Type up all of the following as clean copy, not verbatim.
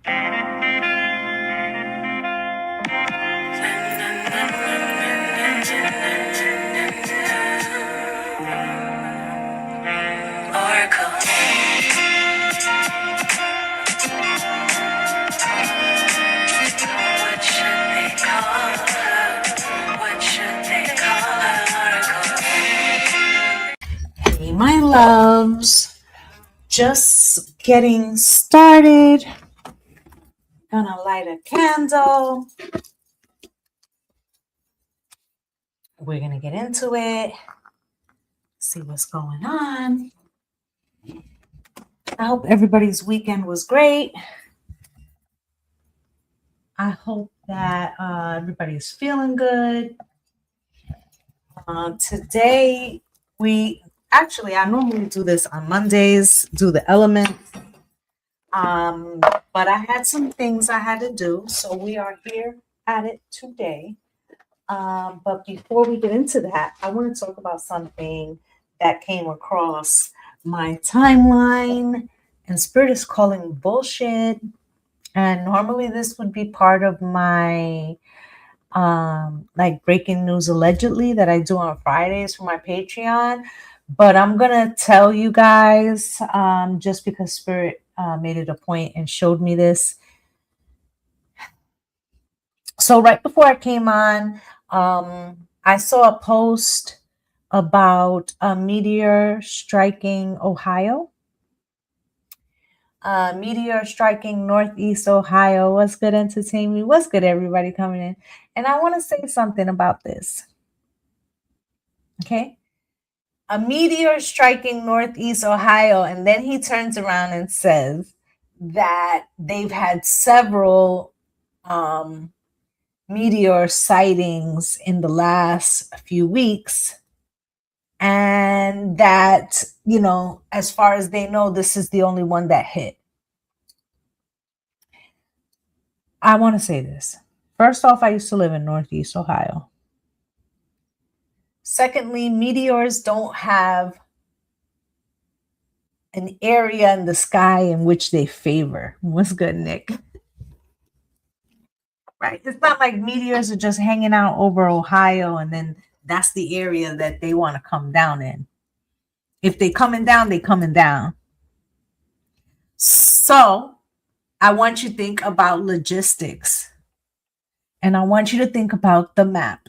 Oracle. What should they call her? What should they call her? Oracle. Hey, my loves. Just getting started. Gonna light a candle. We're gonna get into it. See what's going on. I hope everybody's weekend was great. I hope that everybody's feeling good. Today, I normally do this on Mondays, do the elements. But I had some things I had to do, so we are here at it today. But before we get into that, I want to talk about something that came across my timeline, and Spirit is calling bullshit. And normally this would be part of my like breaking news allegedly that I do on Fridays for my Patreon. But I'm gonna tell you guys just because Spirit made it a point and showed me this. So right before I came on, I saw a post about a meteor striking Ohio. Meteor striking Northeast Ohio. What's good, entertainment? What's good, everybody coming in? And I want to say something about this. Okay. A meteor striking Northeast Ohio, and then he turns around and says that they've had several meteor sightings in the last few weeks, and that, you know, as far as they know, this is the only one that hit. I want to say this. First off, I used to live in Northeast Ohio. Secondly, meteors don't have an area in the sky in which they favor. What's good, Nick? Right? It's not like meteors are just hanging out over Ohio and then that's the area that they want to come down in. If they coming down, they coming down. So I want you to think about logistics. And I want you to think about the map.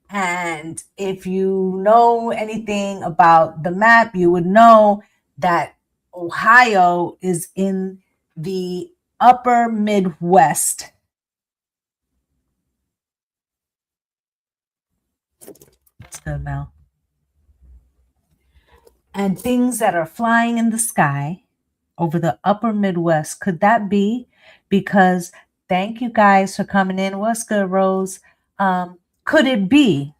And if you know anything about the map, you would know that Ohio is in the upper Midwest. That's good, Mel. And things that are flying in the sky over the upper Midwest, could that be because, thank you guys for coming in. What's good, Rose? Could it be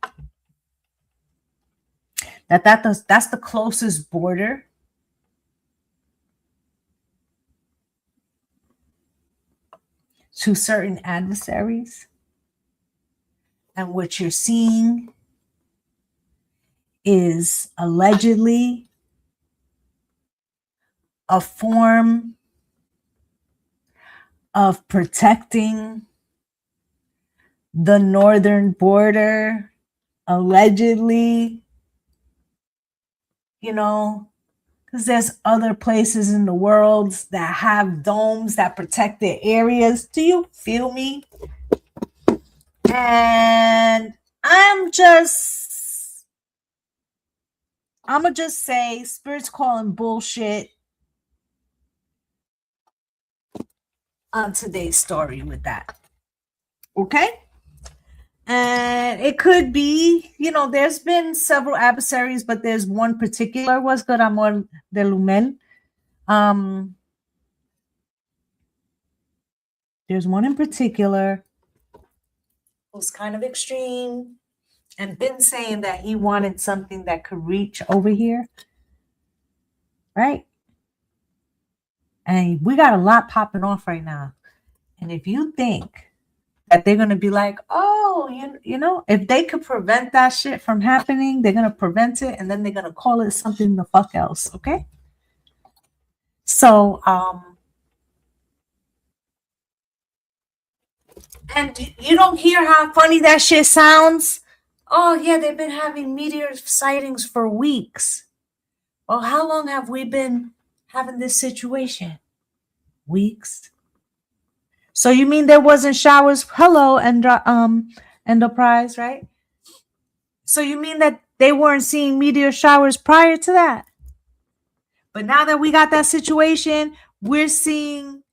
that's the closest border to certain adversaries? And what you're seeing is allegedly a form of protecting the northern border, allegedly, you know, because there's other places in the world that have domes that protect their areas. Do you feel me? And I'm gonna just say Spirit's calling bullshit on today's story with that. Okay? And it could be, you know, there's been several adversaries, but there's one particular. What's good, Amor de Lumel? There's one in particular who's kind of extreme and been saying that he wanted something that could reach over here. Right? And we got a lot popping off right now. And if you think that they're going to be like, oh, you know, if they could prevent that shit from happening, they're going to prevent it. And then they're going to call it something the fuck else. Okay. So, And you don't hear how funny that shit sounds? Oh, yeah, they've been having meteor sightings for weeks. Well, how long have we been having this situation? Weeks. So you mean there wasn't showers? Hello, Enterprise, right? So you mean that they weren't seeing meteor showers prior to that? But now that we got that situation, we're seeing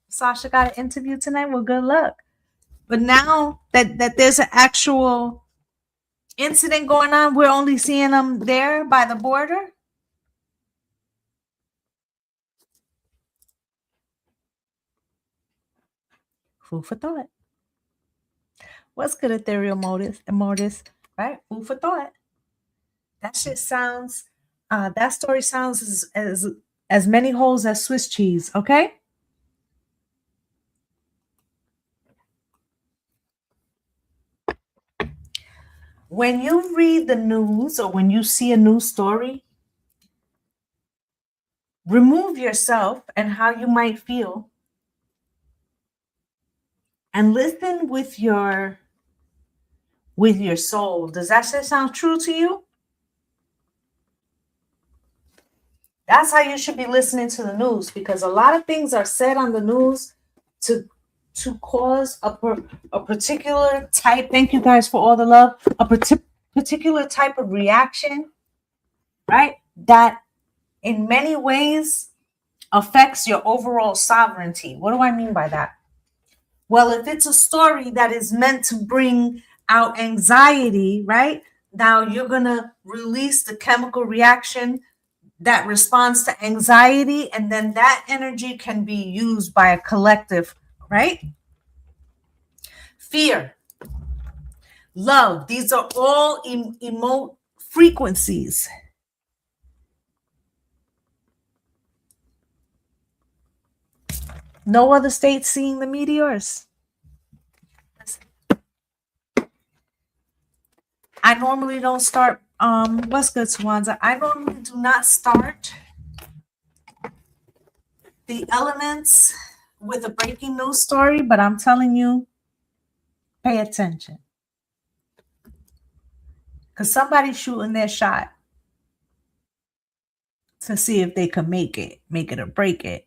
Sasha got an interview tonight. Well, good luck. But now that there's an actual incident going on, we're only seeing them there by the border. Food for thought. What's good, ethereal modus, right? Food for thought. That shit sounds. That story sounds as many holes as Swiss cheese. Okay. When you read the news or when you see a news story, remove yourself and how you might feel and listen with your soul. Does that shit sound true to you? That's how you should be listening to the news, because a lot of things are said on the news to cause a particular type. Thank you guys for all the love. A particular type of reaction, right? That in many ways affects your overall sovereignty. What do I mean by that? Well, if it's a story that is meant to bring out anxiety, right? Now you're going to release the chemical reaction that responds to anxiety, and then that energy can be used by a collective, right? Fear, love, these are all emote frequencies. No other state seeing the meteors. I normally don't start what's good, Swanza? I normally do not start the elements with a breaking news story, but I'm telling you, pay attention. Because somebody's shooting their shot to see if they can make it or break it.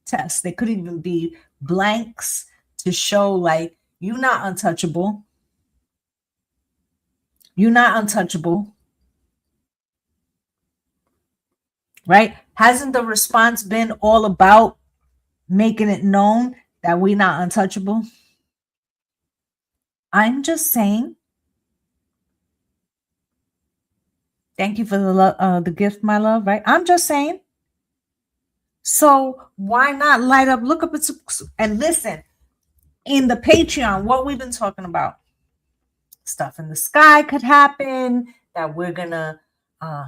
Test. They could even be blanks to show like you're not untouchable. You're not untouchable. Right? Hasn't the response been all about making it known that we're not untouchable? I'm just saying. Thank you for the gift, my love, right? I'm just saying. So why not light up, look up and listen. In the Patreon, what we've been talking about. Stuff in the sky could happen, that we're going to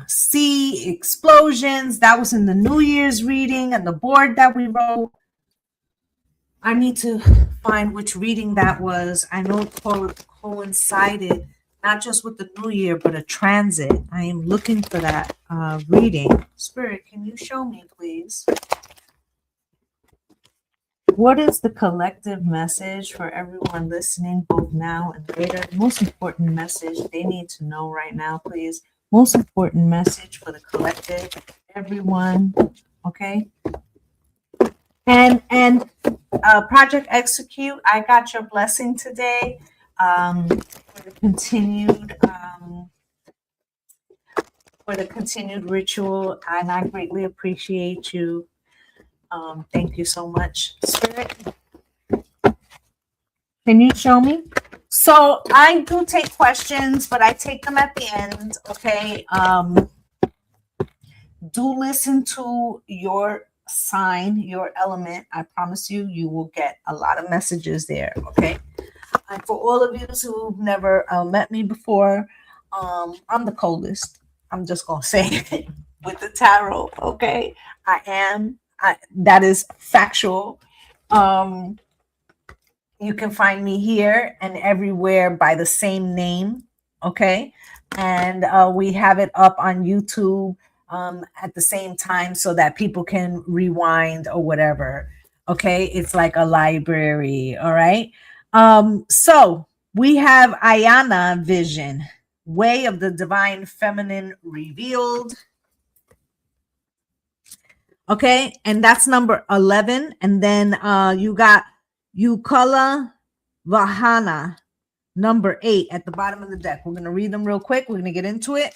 see explosions. That was in the New Year's reading and the board that we wrote. I need to find which reading that was. I know it coincided not just with the New Year, but a transit. I am looking for that reading. Spirit, can you show me, please? What is the collective message for everyone listening, both now and later? Most important message they need to know right now, please. Most important message for the collective, everyone. Okay. And Project Execute, I got your blessing today for the continued ritual, and I greatly appreciate you. Thank you so much. Spirit, can you show me? So I do take questions, but I take them at the end. Okay. Do listen to your sign, your element. I promise you, you will get a lot of messages there. Okay. And for all of you who've never met me before, I'm the coldest. I'm just gonna say it with the tarot. Okay. I am. That is factual. You can find me here and everywhere by the same name. Okay. And we have it up on YouTube at the same time so that people can rewind or whatever. Okay, it's like a library. All right. So we have Ayana vision, way of the divine feminine revealed. Okay, and that's number 11. And then you got Yukala Vahana, number 8 at the bottom of the deck. We're going to read them real quick. We're going to get into it.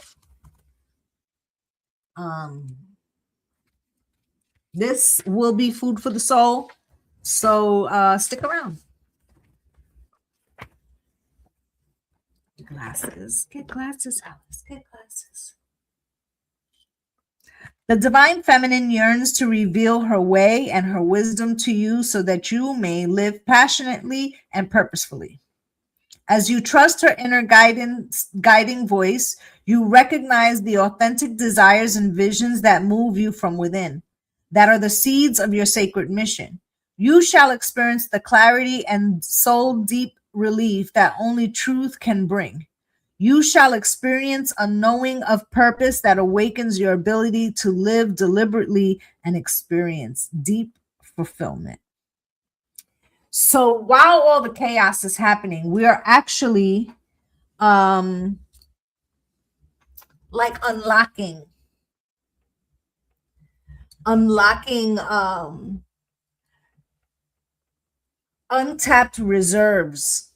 This will be food for the soul. So stick around. Glasses. Get glasses, Alice. Get glasses. The divine feminine yearns to reveal her way and her wisdom to you so that you may live passionately and purposefully. As you trust her inner guiding voice, you recognize the authentic desires and visions that move you from within, that are the seeds of your sacred mission. You shall experience the clarity and soul deep relief that only truth can bring. You shall experience a knowing of purpose that awakens your ability to live deliberately and experience deep fulfillment. So while all the chaos is happening, we are actually like unlocking untapped reserves,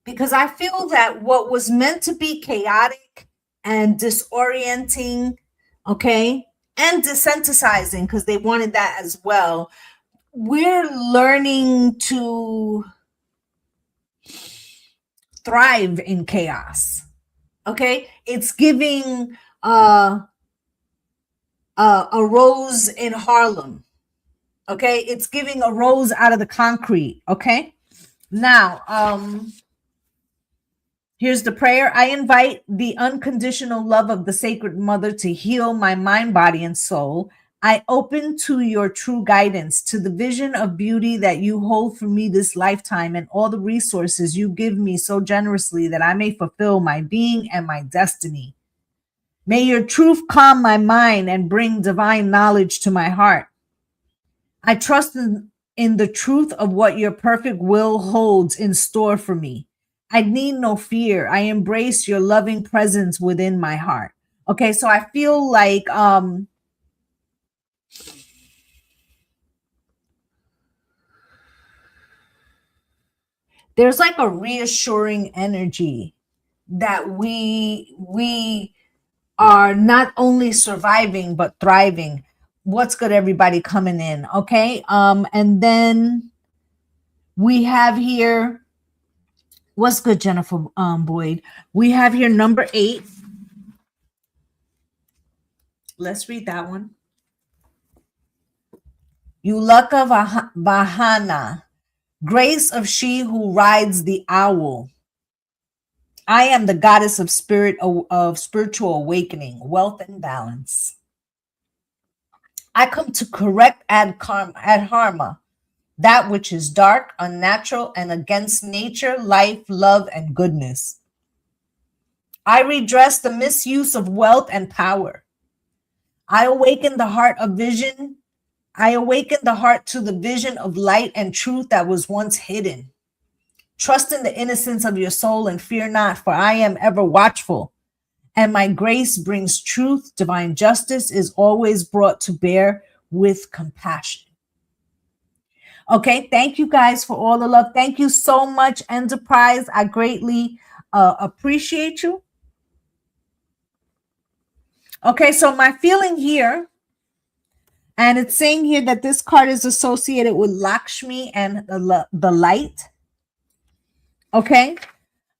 because I feel that what was meant to be chaotic and disorienting, okay, and desensitizing, because they wanted that as well, we're learning to thrive in chaos. Okay, it's giving a rose in Harlem. Okay, it's giving a rose out of the concrete. Okay, now here's the prayer. I invite the unconditional love of the Sacred Mother to heal my mind, body, and soul. I open to your true guidance, to the vision of beauty that you hold for me this lifetime, and all the resources you give me so generously that I may fulfill my being and my destiny. May your truth calm my mind and bring divine knowledge to my heart. I trust in the truth of what your perfect will holds in store for me. I need no fear. I embrace your loving presence within my heart. Okay, so I feel like there's like a reassuring energy that we are not only surviving but thriving. What's good, everybody coming in? Okay, and then we have here, what's good, Jennifer Boyd? We have here number 8. Let's read that one. Yulaka Vahana, grace of she who rides the owl. I am the goddess of spiritual awakening, wealth, and balance. I come to correct adharma, that which is dark, unnatural, and against nature, life, love, and goodness. I redress the misuse of wealth and power. I awaken the heart of vision. I awaken the heart to the vision of light and truth that was once hidden. Trust in the innocence of your soul and fear not, for I am ever watchful. And my grace brings truth. Divine justice is always brought to bear with compassion. Okay, thank you guys for all the love. Thank you so much, Enterprise. I greatly appreciate you. Okay, so my feeling here, and it's saying here that this card is associated with Lakshmi and the light. Okay,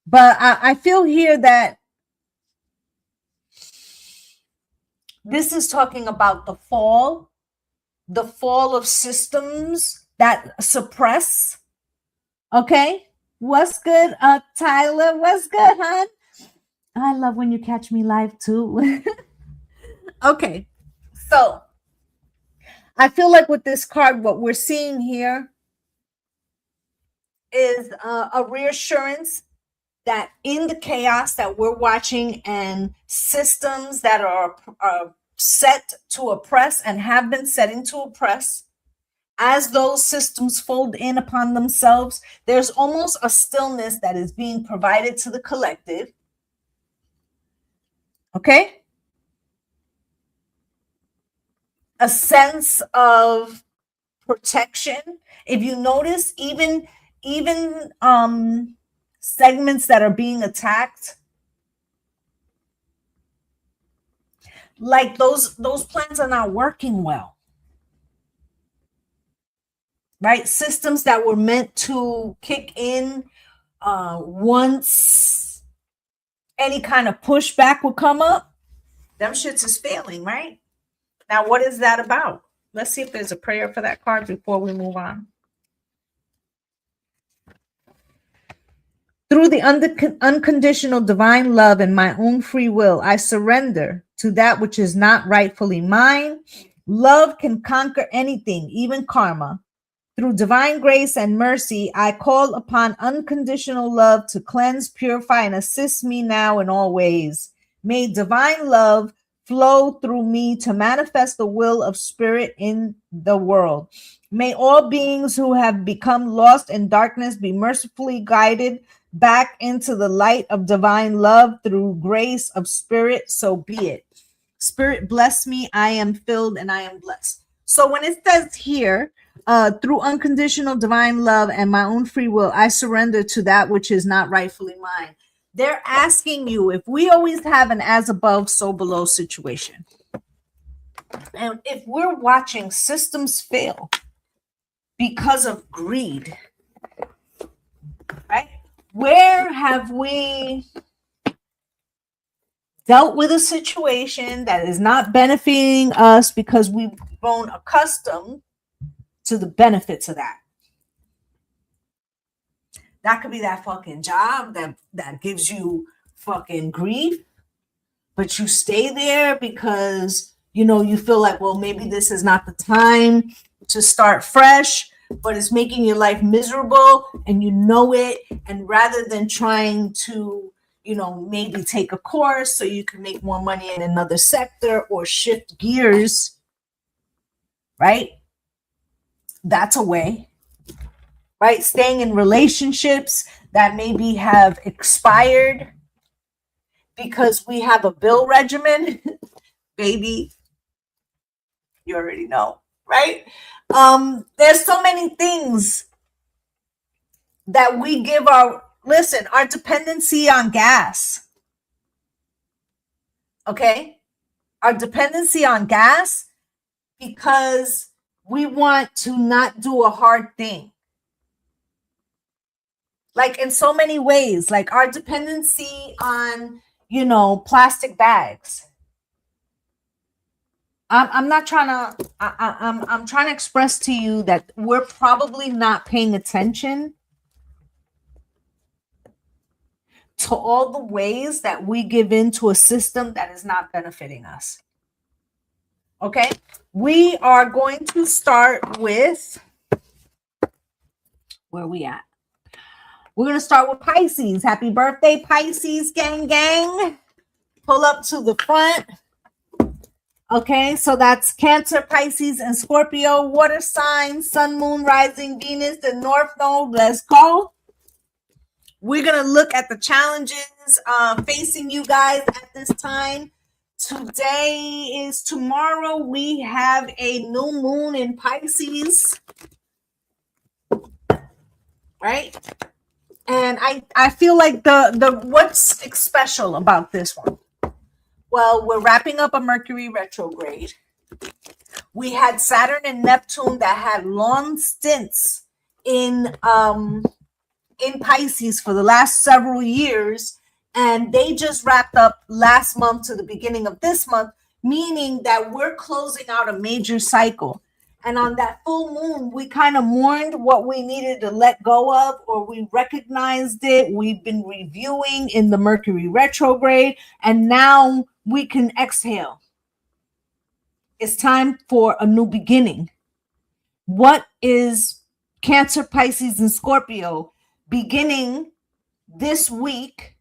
but I feel here that this is talking about the fall of systems that suppress. Okay, what's good, Tyler? What's good, hon? I love when you catch me live too. Okay, so I feel like with this card, what we're seeing here is a reassurance that in the chaos that we're watching and systems that are set to oppress and have been setting to oppress, as those systems fold in upon themselves, there's almost a stillness that is being provided to the collective. Okay? A sense of protection. If you notice, even segments that are being attacked, like those plans are not working well, right? Systems that were meant to kick in once any kind of pushback would come up, them shits is failing, right? Now, what is that about? Let's see if there's a prayer for that card before we move on. Through the unconditional divine love and my own free will, I surrender to that which is not rightfully mine. Love can conquer anything, even karma. Through divine grace and mercy, I call upon unconditional love to cleanse, purify, and assist me now in all ways. May divine love flow through me to manifest the will of spirit in the world. May all beings who have become lost in darkness be mercifully guided back into the light of divine love through grace of spirit, so be it. Spirit, bless me. I am filled and I am blessed. So when it says here, through unconditional divine love and my own free will, I surrender to that which is not rightfully mine. They're asking you if we always have an as above, so below situation. And if we're watching systems fail because of greed, right? Where have we dealt with a situation that is not benefiting us because we've grown accustomed to the benefits of that? That could be that fucking job that gives you fucking grief, but you stay there because, you know, you feel like, well, maybe this is not the time to start fresh, but it's making your life miserable and you know it. And rather than trying to, you know, maybe take a course so you can make more money in another sector or shift gears, right? That's a way. Right? Staying in relationships that maybe have expired because we have a bill regimen. Baby, you already know, right? There's so many things that we give our dependency on gas. Okay? Our dependency on gas because we want to not do a hard thing. Like in so many ways, like our dependency on, you know, plastic bags. I'm not trying to, I'm trying to express to you that we're probably not paying attention to all the ways that we give into a system that is not benefiting us. Okay? We are going to start with, where are we at? We're going to start with Pisces. Happy birthday, Pisces, gang, gang. Pull up to the front. Okay, so that's Cancer, Pisces, and Scorpio. Water signs, Sun, Moon, Rising, Venus, the North Node. Let's go. We're going to look at the challenges facing you guys at this time. Tomorrow we have a new moon in Pisces. Right? And I feel like the what's special about this one? Well, we're wrapping up a Mercury retrograde. We had Saturn and Neptune that had long stints in Pisces for the last several years, and they just wrapped up last month to the beginning of this month, meaning that we're closing out a major cycle. And on that full moon, we kind of mourned what we needed to let go of, or we recognized it. We've been reviewing in the Mercury retrograde, and now we can exhale. It's time for a new beginning. What is Cancer, Pisces, and Scorpio beginning this week,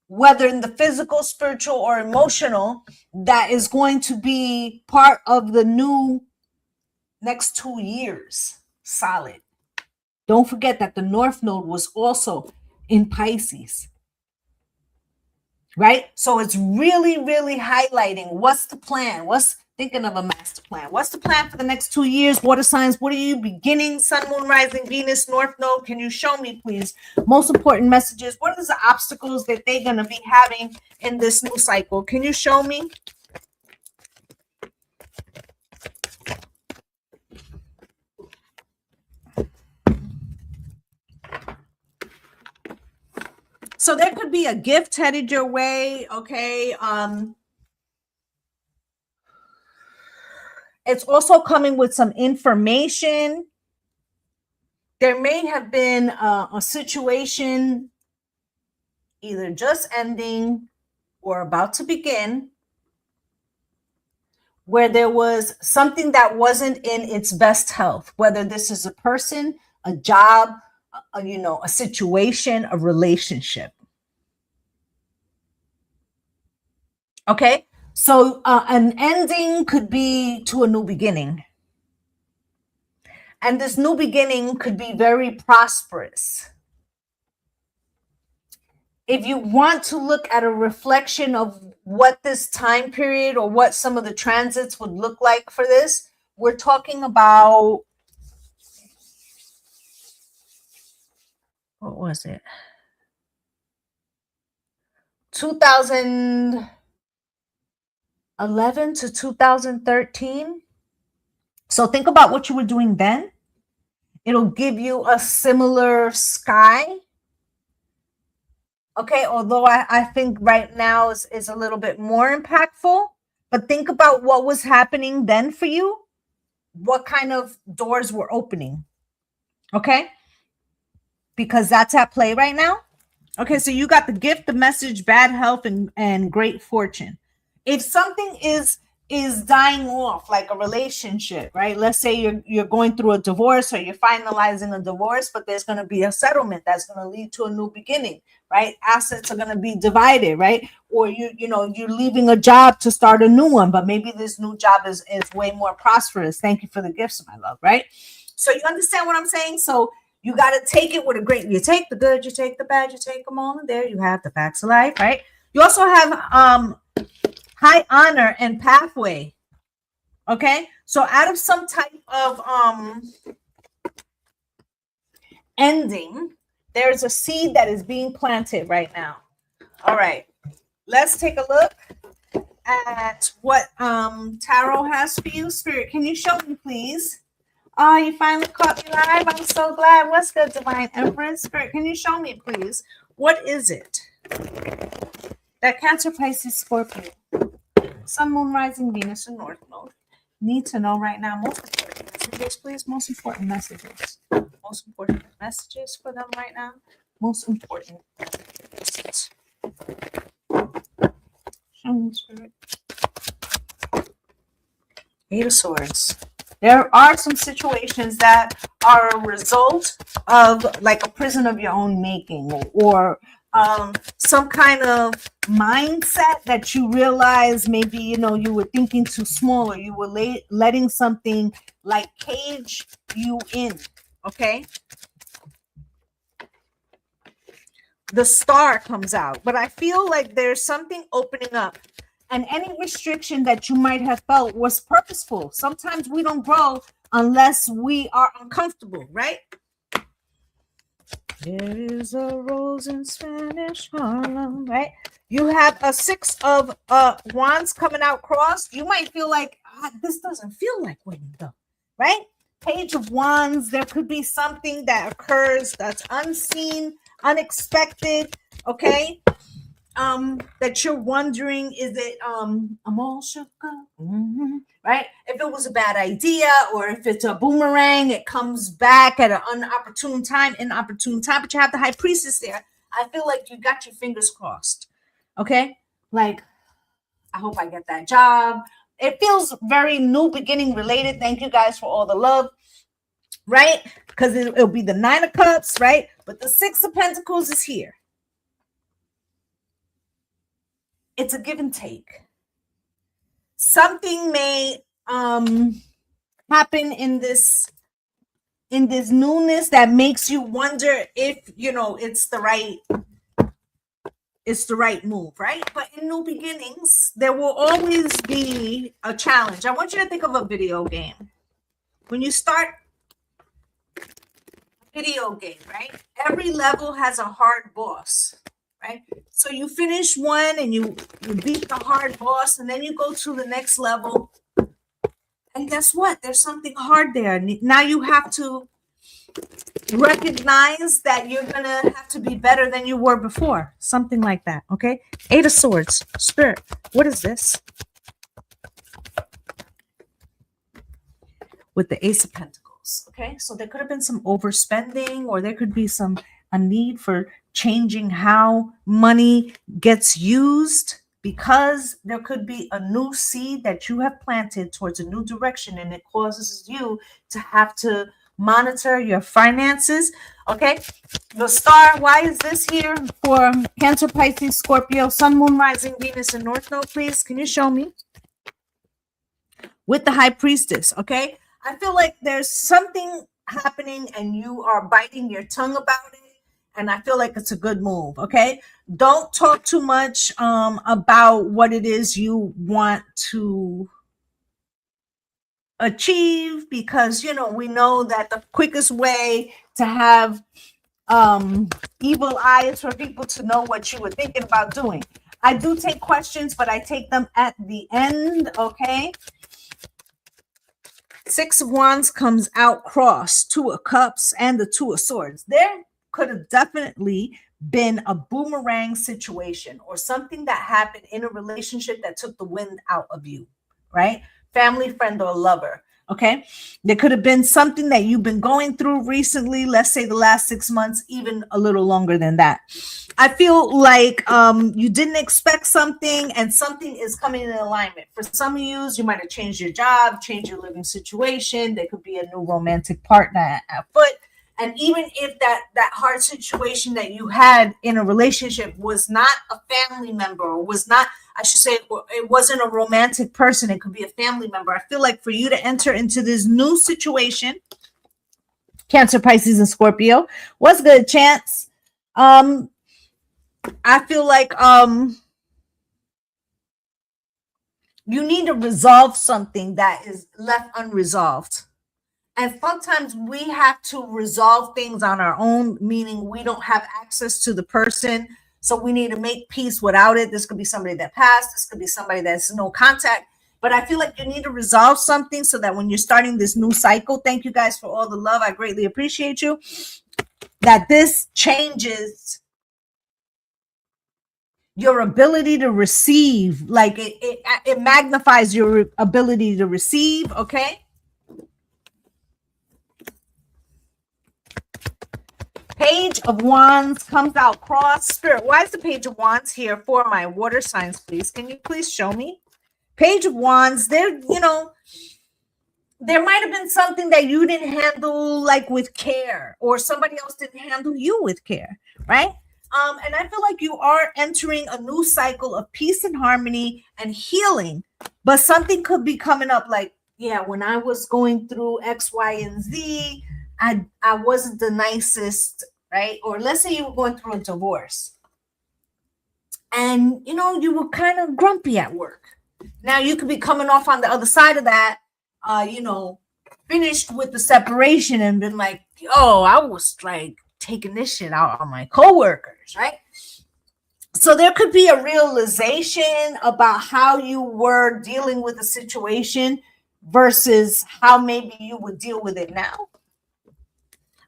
whether in the physical, spiritual, or emotional, that is going to be part of the new next 2 years solid. Don't forget that the North Node was also in Pisces, right? So it's really, really highlighting what's the plan? What's thinking of a master plan? What's the plan for the next 2 years? Water signs, what are you beginning? Sun, Moon, Rising, Venus, North Node. Can you show me, please? Most important messages. What are the obstacles that they're going to be having in this new cycle? Can you show me? So there could be a gift headed your way, okay? It's also coming with some information. There may have been a situation either just ending or about to begin where there was something that wasn't in its best health, whether this is a person, a job, a situation, a relationship. Okay, so an ending could be to a new beginning. And this new beginning could be very prosperous. If you want to look at a reflection of what this time period or what some of the transits would look like for this, we're talking about, what was it? 2011 to 2013. So think about what you were doing then. It'll give you a similar sky. Okay, although I think right now is a little bit more impactful, but think about what was happening then for you, what kind of doors were opening, okay? Because that's at play right now. Okay, so you got the gift, the message, bad health, and great fortune. If something is dying off, like a relationship, right? Let's say you're going through a divorce or you're finalizing a divorce, but there's going to be a settlement that's going to lead to a new beginning, right? Assets are going to be divided, right? Or you're leaving a job to start a new one, but maybe this new job is way more prosperous. Thank you for the gifts, my love, right? So you understand what I'm saying? So you got to take it with a great, you take the good, you take the bad, you take them all, and there you have the facts of life, right? You also have high honor and pathway. Okay, so out of some type of ending, there's a seed that is being planted right now. All right, let's take a look at what tarot has for you. Spirit, can you show me, please? Oh, you finally caught me live. I'm so glad. What's good, Divine Empress? Spirit, can you show me, please? What is it? That Cancer, Pisces, Scorpio, Sun, Moon, Rising, Venus, and North Node need to know right now. Most important messages, please. Most important messages. Most important messages for them right now. Most important messages. Show me, Spirit. Eight of Swords. There are some situations that are a result of like a prison of your own making, or some kind of mindset that you realize maybe you were thinking too small, or you were letting something like cage you in. Okay, the Star comes out, but I feel like there's something opening up, and any restriction that you might have felt was purposeful. Sometimes we don't grow unless we are uncomfortable, right? There is a rose in Spanish Harlem, right? You have a Six of Wands coming out crossed. You might feel like this doesn't feel like winning, though, right? Page of Wands, there could be something that occurs that's unseen, unexpected, okay? That you're wondering, is it I'm all shook up, right? If it was a bad idea, or if it's a boomerang, it comes back at an inopportune time, but you have the High Priestess there. I feel like you got your fingers crossed, okay? Like, I hope I get that job. It feels very new beginning related. Thank you guys for all the love, right? Because it'll be the Nine of Cups, right? But the Six of Pentacles is here. It's a give and take. Something may happen in this newness that makes you wonder if it's the right move, right? But in new beginnings, there will always be a challenge. I want you to think of a video game. When you start a video game, right? Every level has a hard boss, right? So you finish one and you beat the hard boss, and then you go to the next level. And guess what? There's something hard there. Now you have to recognize that you're gonna have to be better than you were before, something like that. Okay, Eight of Swords, Spirit, what is this with the Ace of Pentacles? Okay, so there could have been some overspending, or there could be a need for changing how money gets used, because there could be a new seed that you have planted towards a new direction, and it causes you to have to monitor your finances. Okay, the star, why is this here for Cancer, Pisces, Scorpio, Sun, Moon, Rising, Venus, and North Node? Please, can you show me? With the High Priestess. Okay, I feel like there's something happening and you are biting your tongue about it, and I feel like it's a good move. Okay, don't talk too much about what it is you want to achieve, because we know that the quickest way to have evil eye is for people to know what you were thinking about doing. I do take questions, but I take them at the end. Okay, Six of Wands comes out cross, Two of Cups, and the Two of Swords. There could have definitely been a boomerang situation, or something that happened in a relationship that took the wind out of you, right? Family, friend, or lover. Okay, there could have been something that you've been going through recently, let's say the last 6 months, even a little longer than that. I feel like you didn't expect something, and something is coming in alignment. For some of you might have changed your job, changed your living situation. There could be a new romantic partner at foot. And even if that hard situation that you had in a relationship was not a family member, or was not, I should say, it wasn't a romantic person, it could be a family member. I feel like for you to enter into this new situation, Cancer, Pisces, and Scorpio, what's good, Chance? I feel like you need to resolve something that is left unresolved. And sometimes we have to resolve things on our own, meaning we don't have access to the person. So we need to make peace without it. This could be somebody that passed. This could be somebody that's no contact. But I feel like you need to resolve something so that when you're starting this new cycle, thank you guys for all the love. I greatly appreciate you. That this changes your ability to receive. Like it magnifies your ability to receive. Okay. Page of Wands comes out cross. Spirit, why is the Page of Wands here for my water signs, please? Can you please show me? Page of Wands, there might have been something that you didn't handle like with care, or somebody else didn't handle you with care, right? And I feel like you are entering a new cycle of peace and harmony and healing, but something could be coming up like, yeah, when I was going through X, Y, and Z, I wasn't the nicest, right? Or let's say you were going through a divorce and, you were kind of grumpy at work. Now you could be coming off on the other side of that, finished with the separation and been like, yo, I was like taking this shit out on my coworkers, right? So there could be a realization about how you were dealing with the situation versus how maybe you would deal with it now.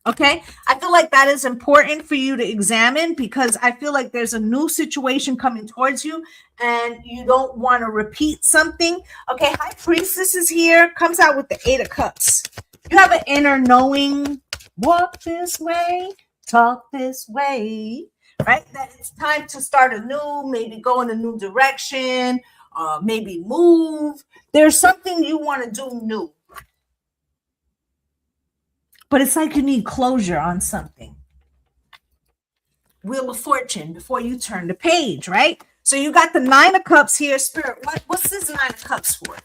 Okay, I feel like that is important for you to examine, because I feel like there's a new situation coming towards you and you don't want to repeat something. Okay, High Priestess is here, comes out with the Eight of Cups. You have an inner knowing, walk this way, talk this way, right? That it's time to start anew, maybe go in a new direction, maybe move. There's something you want to do new. But it's like you need closure on something. Wheel of Fortune before you turn the page, right? So you got the Nine of Cups here. Spirit, what's this Nine of Cups for?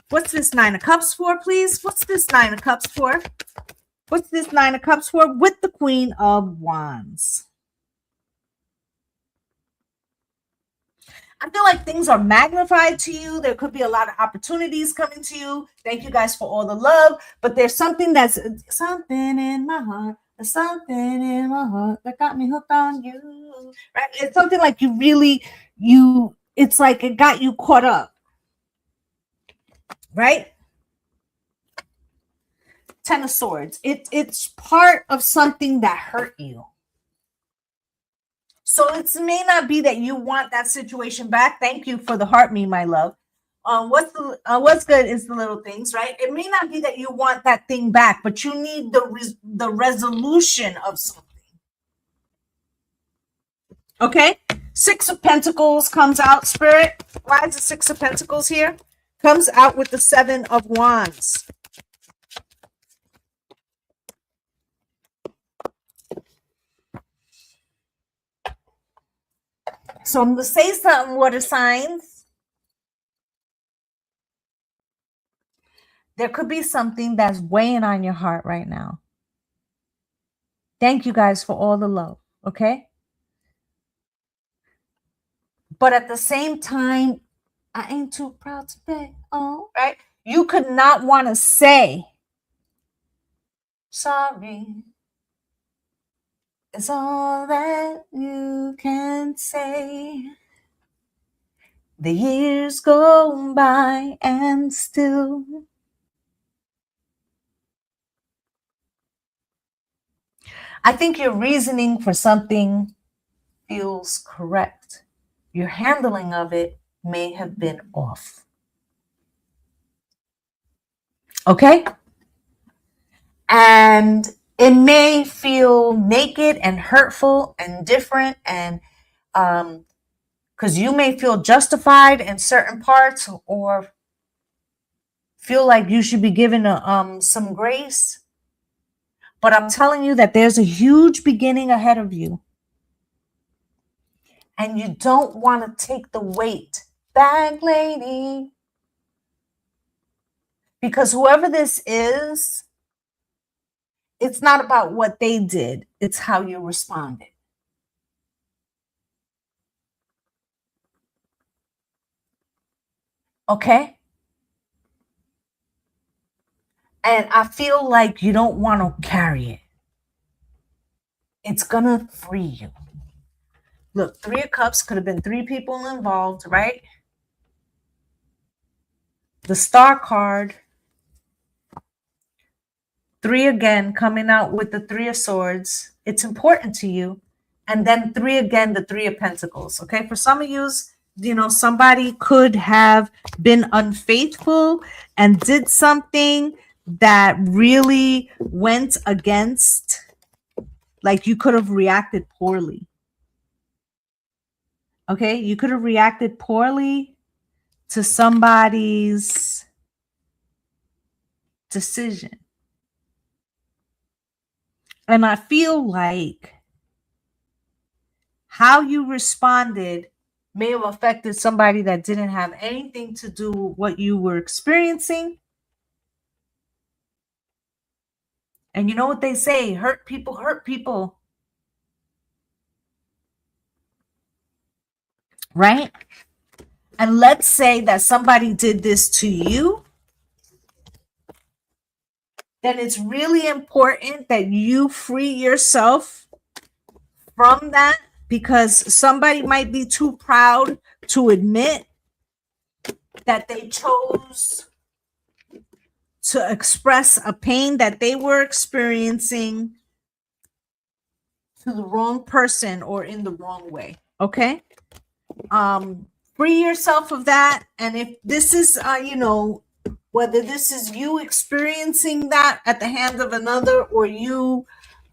What's this Nine of Cups for, please? What's this Nine of Cups for? What's this Nine of Cups for with the Queen of Wands? I feel like things are magnified to you. There could be a lot of opportunities coming to you. Thank you guys for all the love. But there's something something in my heart. There's something in my heart that got me hooked on you. Right? It's something like it's like it got you caught up. Right? Ten of Swords. It's part of something that hurt you. So it may not be that you want that situation back. Thank you for the heart, me, my love. What's good is the little things, right? It may not be that you want that thing back, but you need the resolution of something. Okay? Six of Pentacles comes out, Spirit. Why is the Six of Pentacles here? Comes out with the Seven of Wands. So I'm going to say something, water signs. There could be something that's weighing on your heart right now. Thank you guys for all the love, okay? But at the same time, I ain't too proud to beg. Oh, right? You could not want to say, sorry. It's all that you can say. The years go by and still. I think your reasoning for something feels correct. Your handling of it may have been off. Okay? And it may feel naked and hurtful and different, and because you may feel justified in certain parts or feel like you should be given some grace. But I'm telling you that there's a huge beginning ahead of you. And you don't want to take the weight. Bag lady. Because whoever this is, it's not about what they did. It's how you responded. Okay? And I feel like you don't want to carry it. It's going to free you. Look, Three of Cups could have been three people involved, right? The Star card. Three again, coming out with the Three of Swords. It's important to you. And then three again, the Three of Pentacles. Okay, for some of you, somebody could have been unfaithful and did something that really went against, like you could have reacted poorly. Okay, you could have reacted poorly to somebody's decision. And I feel like how you responded may have affected somebody that didn't have anything to do with what you were experiencing. And you know what they say, hurt people hurt people. Right? And let's say that somebody did this to you. Then it's really important that you free yourself from that, because somebody might be too proud to admit that they chose to express a pain that they were experiencing to the wrong person or in the wrong way. Okay? Free yourself of that. And if this is, whether this is you experiencing that at the hands of another, or you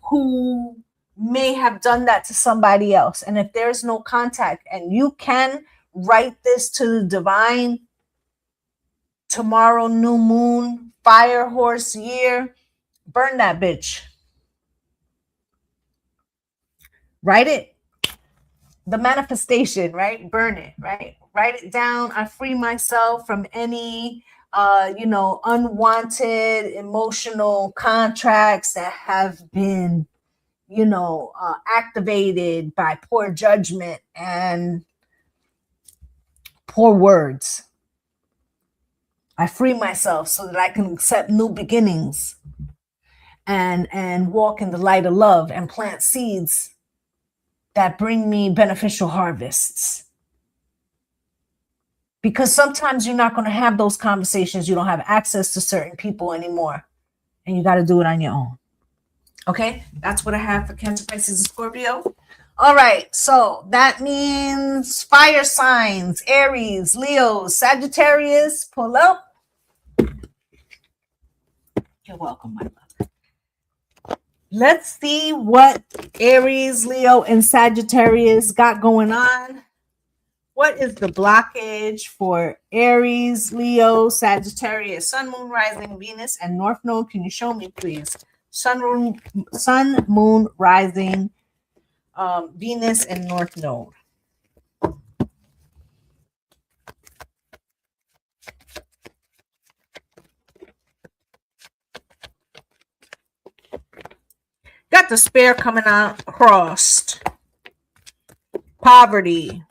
who may have done that to somebody else, and if there's no contact, and you can write this to the divine, tomorrow, new moon, fire horse year, burn that bitch. Write it. The manifestation, right? Burn it, right? Write it down. I free myself from any unwanted emotional contracts that have been, activated by poor judgment and poor words. I free myself so that I can accept new beginnings and walk in the light of love and plant seeds that bring me beneficial harvests. Because sometimes you're not going to have those conversations. You don't have access to certain people anymore. And you got to do it on your own. Okay? That's what I have for Cancer, Pisces, and Scorpio. All right. So that means fire signs, Aries, Leo, Sagittarius. Pull up. You're welcome, my love. Let's see what Aries, Leo, and Sagittarius got going on. What is the blockage for Aries, Leo, Sagittarius, Sun, Moon, Rising, Venus, and North Node? Can you show me, please? Sun, Moon, Rising, Venus, and North Node. Got the spare coming out crossed. Poverty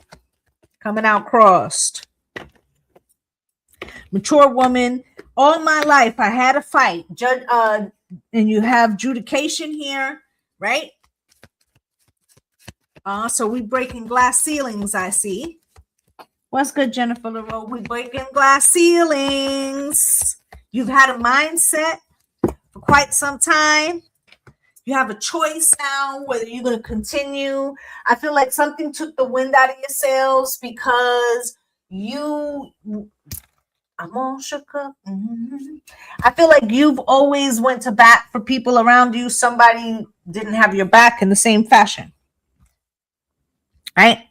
coming out crossed. Mature woman. All my life I had a fight. And you have judication here, right? So we breaking glass ceilings, I see. What's good, Jennifer LaRoe? We breaking glass ceilings. You've had a mindset for quite some time. You have a choice now whether you're going to continue. I feel like something took the wind out of your sails because I'm all shook up. I feel like you've always went to bat for people around you. Somebody didn't have your back in the same fashion. Right?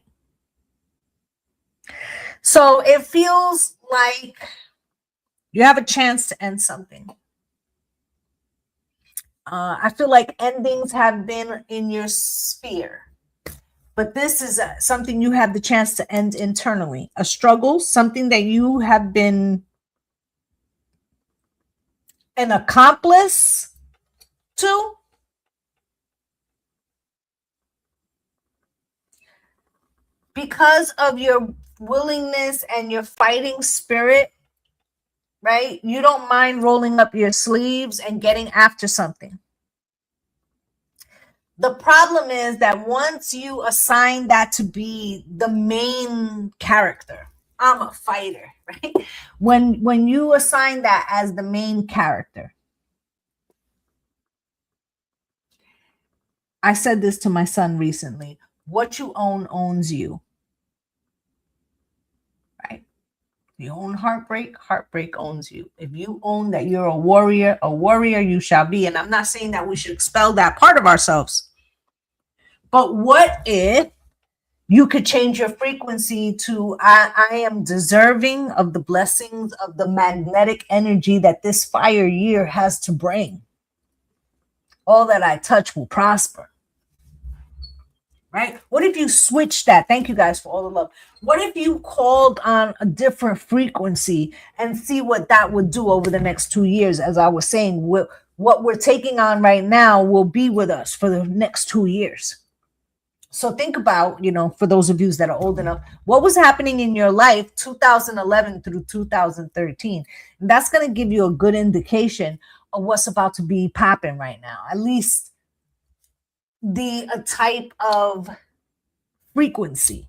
So it feels like you have a chance to end something. I feel like endings have been in your sphere. But this is something you have the chance to end internally. A struggle, something that you have been an accomplice to. Because of your willingness and your fighting spirit, right? You don't mind rolling up your sleeves and getting after something. The problem is that once you assign that to be the main character, I'm a fighter, right? When you assign that as the main character, I said this to my son recently, what you own owns you, right? You own heartbreak, heartbreak owns you. If you own that you're a warrior you shall be. And I'm not saying that we should expel that part of ourselves. But what if you could change your frequency to I am deserving of the blessings of the magnetic energy that this fire year has to bring. All that I touch will prosper. Right? What if you switch that? Thank you guys for all the love. What if you called on a different frequency and see what that would do over the next 2 years? As I was saying, what we're taking on right now will be with us for the next 2 years. So think about, for those of you that are old enough, what was happening in your life 2011 through 2013. And that's going to give you a good indication of what's about to be popping right now. At least a type of frequency.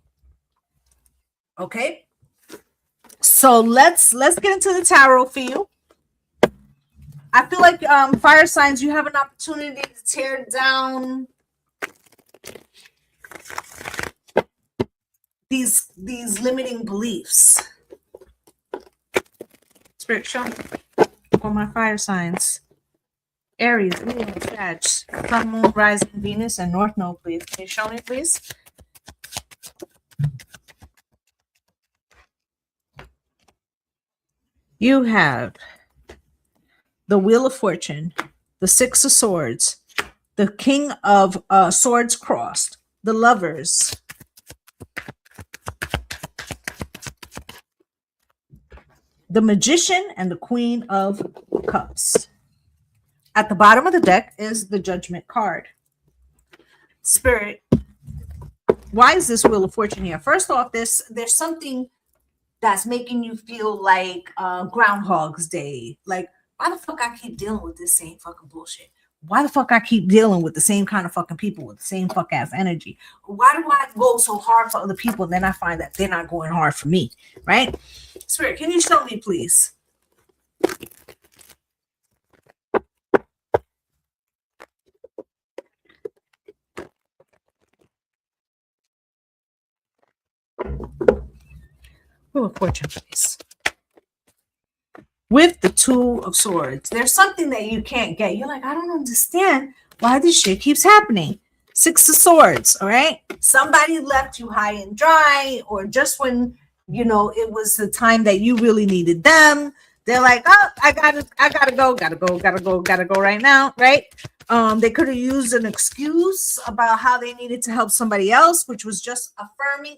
Okay? So let's get into the tarot for you. I feel like fire signs, you have an opportunity to tear down these limiting beliefs. Spirit, show me for my fire signs. Aries, Leo, Sag, Sun, Moon, Rising, Venus, and North Node, please. Can you show me, please? You have the Wheel of Fortune, the Six of Swords, the King of Swords crossed, the Lovers, the Magician and the Queen of Cups. At the bottom of the deck is the Judgment card. Spirit, why is this Wheel of Fortune here? First off, there's something that's making you feel like Groundhog's Day. Like, why the fuck I keep dealing with this same fucking bullshit? Why the fuck I keep dealing with the same kind of fucking people with the same fuck ass energy? Why do I go so hard for other people and then I find that they're not going hard for me, right? Spirit, can you show me, please? Wheel of Fortune, please. With the Two of Swords, there's something that you can't get. You're like, I don't understand why this shit keeps happening. Six of Swords, all right? Somebody left you high and dry, or just when, you know, it was the time that you really needed them. They're like, oh, I gotta go right now, right? They could have used an excuse about how they needed to help somebody else, which was just affirming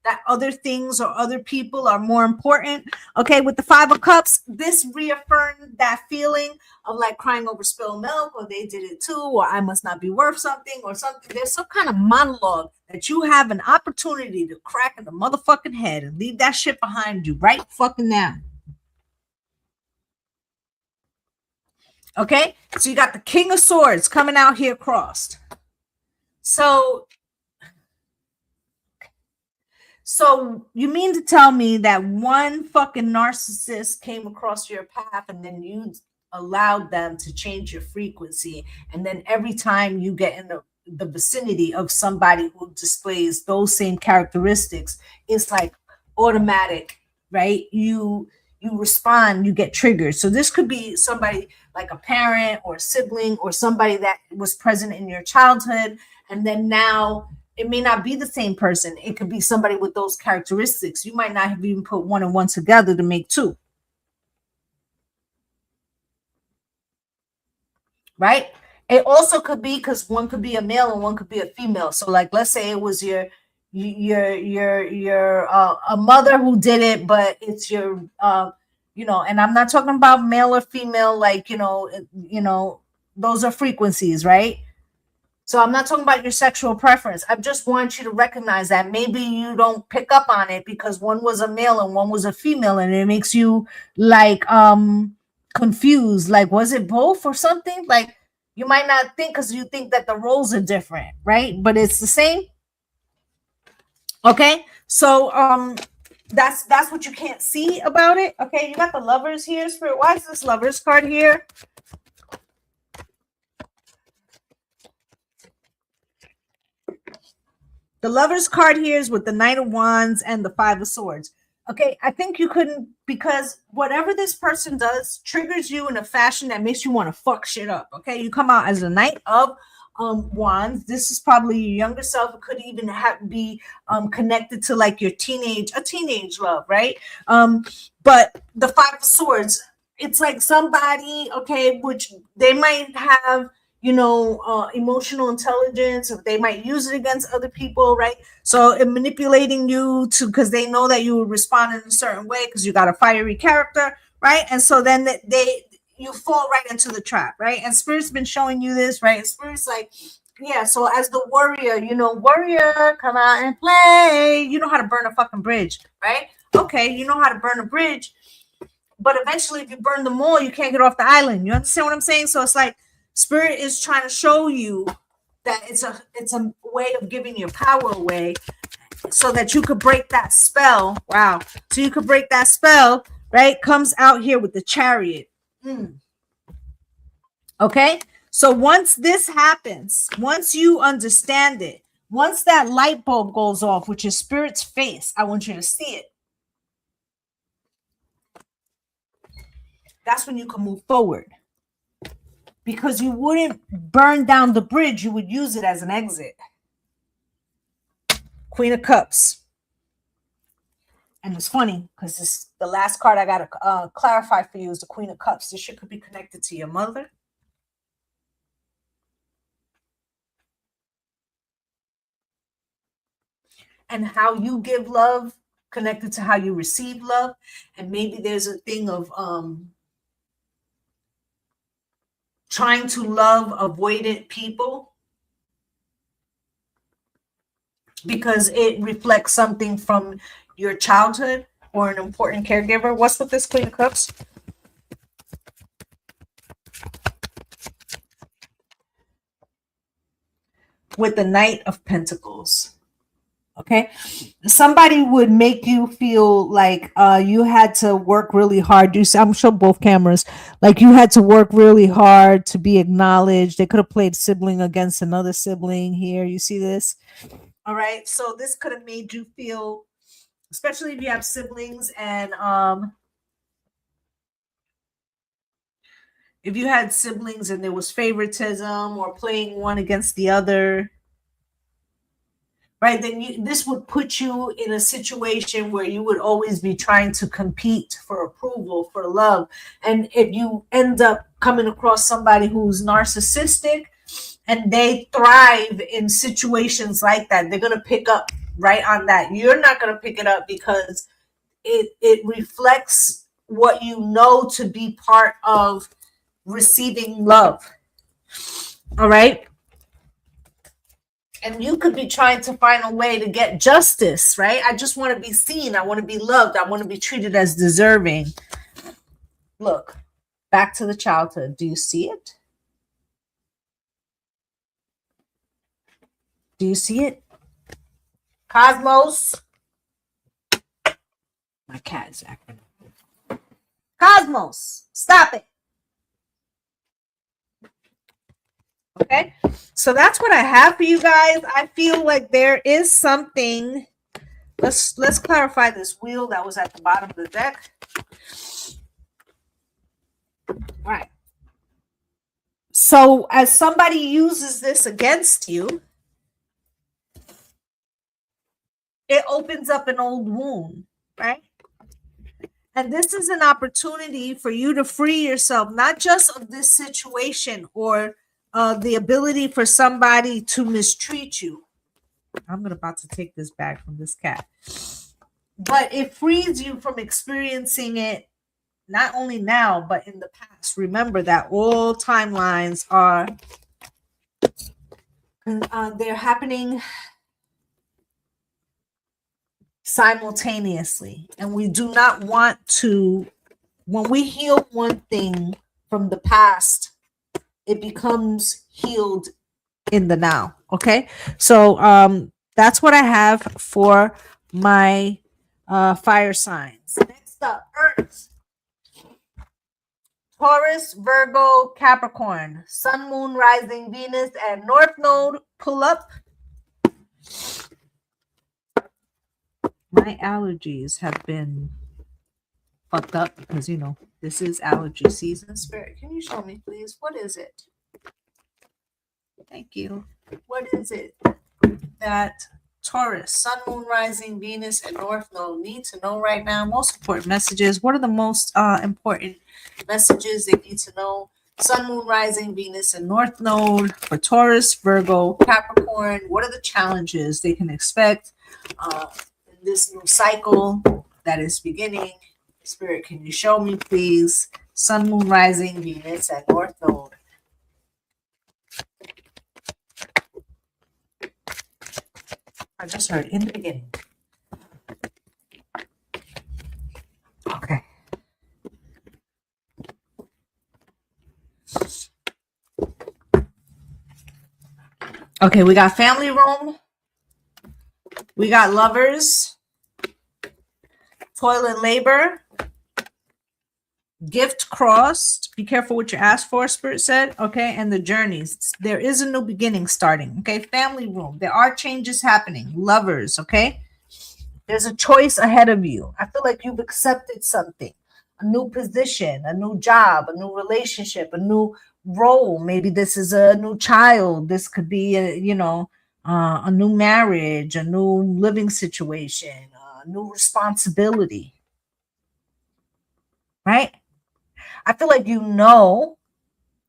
that other things or other people are more important. Okay, with the Five of Cups, this reaffirmed that feeling of like crying over spilled milk, or they did it too, or I must not be worth something, or something. There's some kind of monologue that you have an opportunity to crack in the motherfucking head and leave that shit behind you right fucking now. Okay, so you got the King of Swords coming out here crossed. So you mean to tell me that one fucking narcissist came across your path and then you allowed them to change your frequency, and then every time you get in the vicinity of somebody who displays those same characteristics, it's like automatic, right? You respond, you get triggered. So this could be somebody like a parent or a sibling or somebody that was present in your childhood, and then now it may not be the same person. It could be somebody with those characteristics. You might not have even put one and one together to make two, right? It also could be because one could be a male and one could be a female. So like, let's say it was your a mother who did it, but it's your you know, and I'm not talking about male or female, like, you know, those are frequencies, right? So I'm not talking about your sexual preference. I just want you to recognize that maybe you don't pick up on it because one was a male and one was a female, and it makes you like confused. Like, was it both or something? Like, you might not think because you think that the roles are different, right? But it's the same. Okay, so that's what you can't see about it. Okay, you got the Lovers here, Spirit. Why is this Lovers card here? The Lovers card here is with the Knight of Wands and the Five of Swords. Okay, I think you couldn't, because whatever this person does triggers you in a fashion that makes you want to fuck shit up. Okay, you come out as a Knight of Wands. This is probably your younger self. It could even be connected to like your teenage love, right? But the Five of Swords, it's like somebody, okay, which they might have, you know, emotional intelligence, or they might use it against other people, right? So in manipulating you to, because they know that you would respond in a certain way because you got a fiery character, right? And so then you fall right into the trap, right? And Spirit's been showing you this, right? And Spirit's like, yeah, so as the warrior, you know, warrior, come out and play. You know how to burn a fucking bridge, right? Okay, you know how to burn a bridge, but eventually if you burn them all, you can't get off the island. You understand what I'm saying? So it's like Spirit is trying to show you that it's a way of giving your power away so that you could break that spell. Wow. So you could break that spell, right? Comes out here with the Chariot. Okay, so once this happens, once you understand it, once that light bulb goes off, which is Spirit's face, I want you to see it. That's when you can move forward, because you wouldn't burn down the bridge, you would use it as an exit. Queen of Cups. And it's funny because the last card I got to clarify for you is the Queen of Cups. This shit could be connected to your mother. And how you give love connected to how you receive love. And maybe there's a thing of trying to love avoidant people because it reflects something from your childhood or an important caregiver. What's with this Queen of Cups? With the Knight of Pentacles. Okay, somebody would make you feel like you had to work really hard. I'm sure both cameras, like you had to work really hard to be acknowledged. They could have played sibling against another sibling here. You see this? All right, so this could have made you feel, especially if you have siblings, and if you had siblings and there was favoritism or playing one against the other, right, then this would put you in a situation where you would always be trying to compete for approval, for love. And if you end up coming across somebody who's narcissistic and they thrive in situations like that, they're going to pick up right on that. You're not going to pick it up because it reflects what you know to be part of receiving love. All right. And you could be trying to find a way to get justice, right? I just want to be seen. I want to be loved. I want to be treated as deserving. Look, back to the childhood. Do you see it? Do you see it? Cosmos. My cat is acting. Cosmos, stop it. Okay, so that's what I have for you guys. I feel like there is something. Let's clarify this wheel that was at the bottom of the deck. All right. So as somebody uses this against you, it opens up an old wound, right? And this is an opportunity for you to free yourself, not just of this situation or the ability for somebody to mistreat you. I'm about to take this bag from this cat. But it frees you from experiencing it not only now, but in the past. Remember that all timelines are they're happening simultaneously. And we do not want to, when we heal one thing from the past, it becomes healed in the now. Okay, so that's what I have for my fire signs. Next up, Earth. Taurus, Virgo, Capricorn, Sun, Moon, Rising, Venus, and North Node. Pull up. My allergies have been fucked up because, you know, this is allergy season. Spirit, can you show me, please? What is it? Thank you. What is it that Taurus, Sun, Moon, Rising, Venus, and North Node need to know right now? Most important messages. What are the most important messages they need to know? Sun, Moon, Rising, Venus, and North Node for Taurus, Virgo, Capricorn. What are the challenges they can expect in this new cycle that is beginning? Spirit, can you show me, please? Sun, Moon, Rising, Venus, and North Node. I just heard in the beginning. Okay. Okay, we got family room. We got lovers. Toil and labor. Gift crossed. Be careful what you ask for, Spirit said. Okay, and the journeys. There is a new beginning starting. Okay, family room. There are changes happening. Lovers. Okay, there's a choice ahead of you. I feel like you've accepted something, a new position, a new job, a new relationship, a new role. Maybe this is a new child. This could be a, you know, a new marriage, a new living situation, a new responsibility. Right? I feel like you know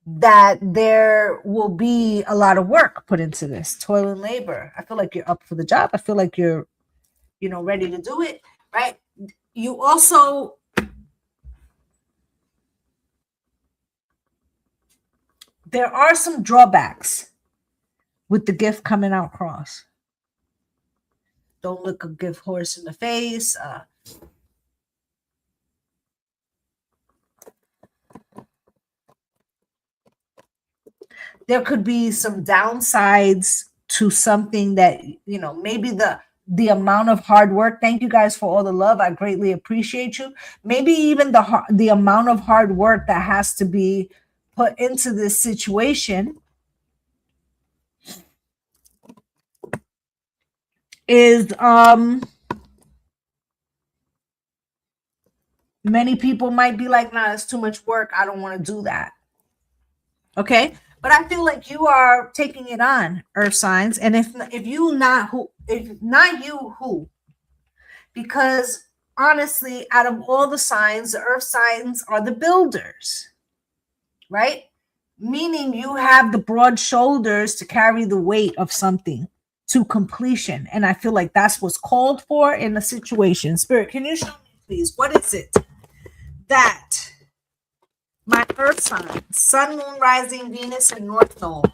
that there will be a lot of work put into this, toil and labor. I feel like you're up for the job. I feel like you're, you know, ready to do it. right? You also, there are some drawbacks with the gift coming out cross. Don't look a gift horse in the face. There could be some downsides to something that, you know, maybe the amount of hard work. Thank you guys for all the love. I greatly appreciate you. Maybe even the amount of hard work that has to be put into this situation is many people might be like, nah, it's too much work. I don't want to do that. Okay. But I feel like you are taking it on, earth signs. And if you not who, if not you, who? Because honestly, out of all the signs, the earth signs are the builders, right? Meaning you have the broad shoulders to carry the weight of something to completion. And I feel like that's what's called for in the situation. Spirit, can you show me, please? What is it that my earth signs, sun, moon, rising, Venus, and North Node,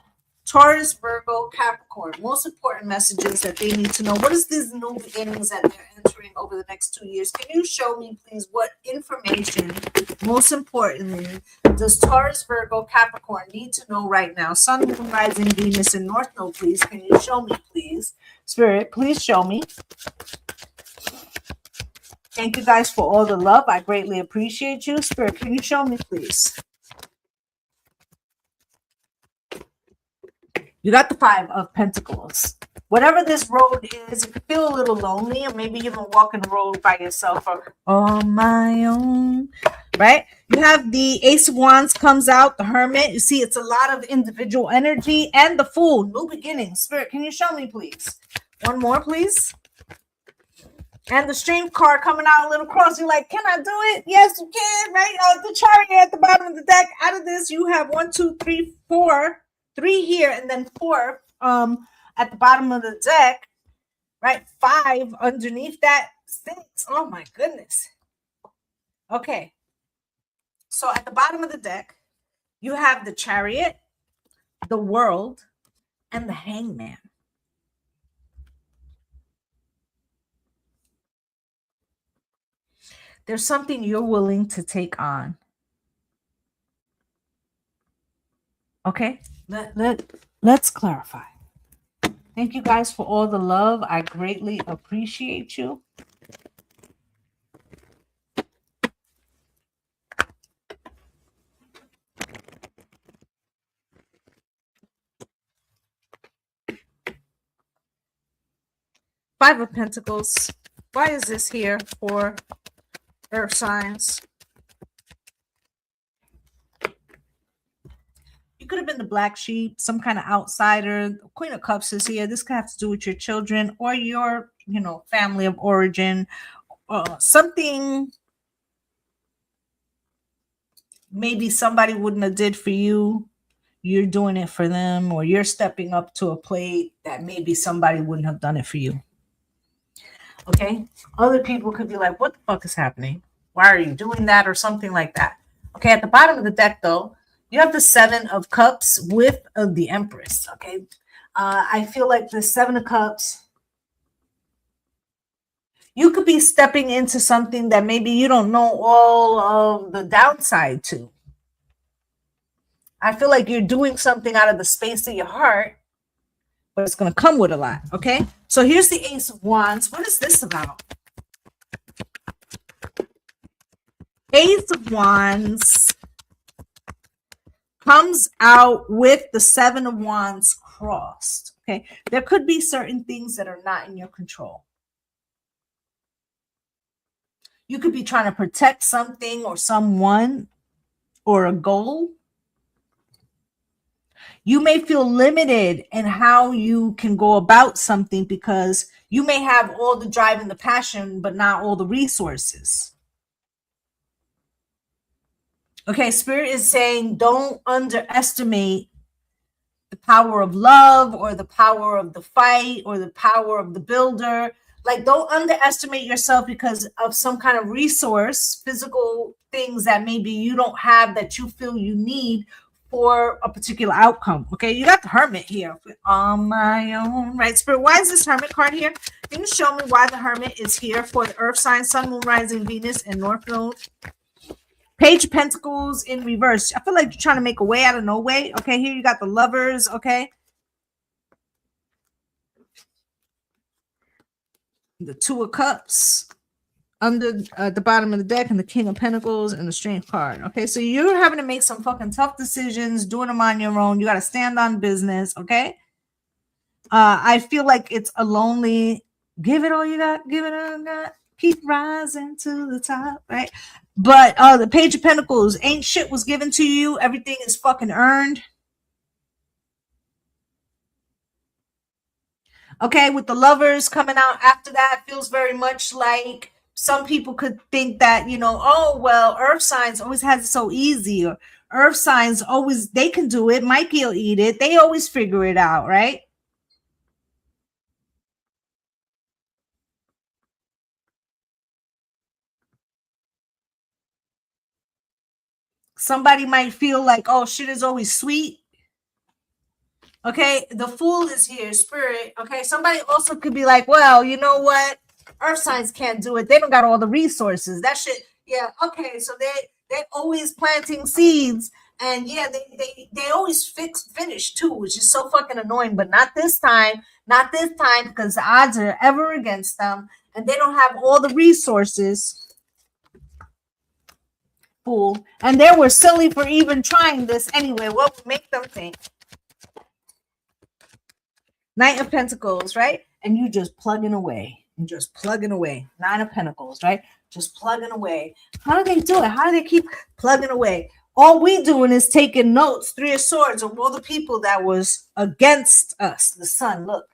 Taurus, Virgo, Capricorn, most important messages that they need to know? What is these new beginnings that they're entering over the next 2 years? Can you show me, please, what information, most importantly, does Taurus, Virgo, Capricorn need to know right now? Sun, moon, rising, Venus, and North Node, please. Can you show me, please? Spirit, please show me. Thank you guys for all the love. I greatly appreciate you. Spirit, can you show me, please? You got the 5 of Pentacles. Whatever this road is, if you feel a little lonely, or maybe you've been walking the road by yourself or on my own, right? You have the Ace of Wands comes out, the Hermit. You see, it's a lot of individual energy, and the Fool, new beginnings. Spirit, can you show me, please? One more, please. And the Strength card coming out a little cross. You're like, can I do it? Yes, you can, right? The Chariot at the bottom of the deck. Out of this, you have 1, 2, 3, 4. 3 here, and then 4 at the bottom of the deck, right? 5 underneath that, 6. Oh my goodness. Okay. So at the bottom of the deck, you have the Chariot, the World, and the Hangman. There's something you're willing to take on. Okay? Let's clarify. Thank you guys for all the love. I greatly appreciate you. Five of Pentacles. Why is this here for earth signs? You could have been the black sheep, some kind of outsider. Queen of Cups is here. This could have to do with your children or your, family of origin. Something maybe somebody wouldn't have did for you. You're doing it for them, or you're stepping up to a plate that maybe somebody wouldn't have done it for you. Okay? Other people could be like, what the fuck is happening? Why are you doing that? Or something like that. Okay, at the bottom of the deck, though, you have the 7 of Cups with the Empress, okay? I feel like the 7 of Cups, you could be stepping into something that maybe you don't know all of the downside to. I feel like you're doing something out of the space of your heart, but it's going to come with a lot, okay? So here's the Ace of Wands. What is this about? Ace of Wands comes out with the 7 of Wands crossed, okay? There could be certain things that are not in your control. You could be trying to protect something or someone or a goal. You may feel limited in how you can go about something because you may have all the drive and the passion, but not all the resources. Okay, Spirit is saying don't underestimate the power of love or the power of the fight or the power of the builder. Like, don't underestimate yourself because of some kind of resource, physical things that maybe you don't have that you feel you need for a particular outcome. Okay, you got the Hermit here on my own, right? Spirit, why is this Hermit card here? Can you show me why the Hermit is here for the Earth sign, Sun, Moon, Rising, Venus, and North Node? Page of Pentacles in reverse. I feel like you're trying to make a way out of no way. Okay, here you got the Lovers. Okay, the Two of Cups under the bottom of the deck, and the King of Pentacles and the Strength card. Okay, so you're having to make some fucking tough decisions, doing them on your own. You got to stand on business. Okay, I feel like it's a lonely. Give it all you got. Give it all you got. Keep rising to the top, right? But the Page of Pentacles, ain't shit was given to you. Everything is fucking earned. Okay, with the Lovers coming out after that, feels very much like some people could think that, you know, oh, well, Earth signs always has it so easy, or Earth signs always, they can do it. Mikey will eat it. They always figure it out, right? Somebody might feel like, oh, shit is always sweet. Okay, the Fool is here, Spirit. Okay, somebody also could be like, well, you know what? Earth signs can't do it. They don't got all the resources. That shit, yeah, okay. So they always planting seeds, and yeah, they always finish too, which is so fucking annoying. But not this time, not this time, because the odds are ever against them, and they don't have all the resources. Fool, and they were silly for even trying this anyway. What would make them think? Knight of Pentacles, right? And you just plugging away and just plugging away. Nine of Pentacles, right? Just plugging away. How do they do it? How do they keep plugging away? All we doing is taking notes, Three of Swords, of all the people that was against us. The Sun, look.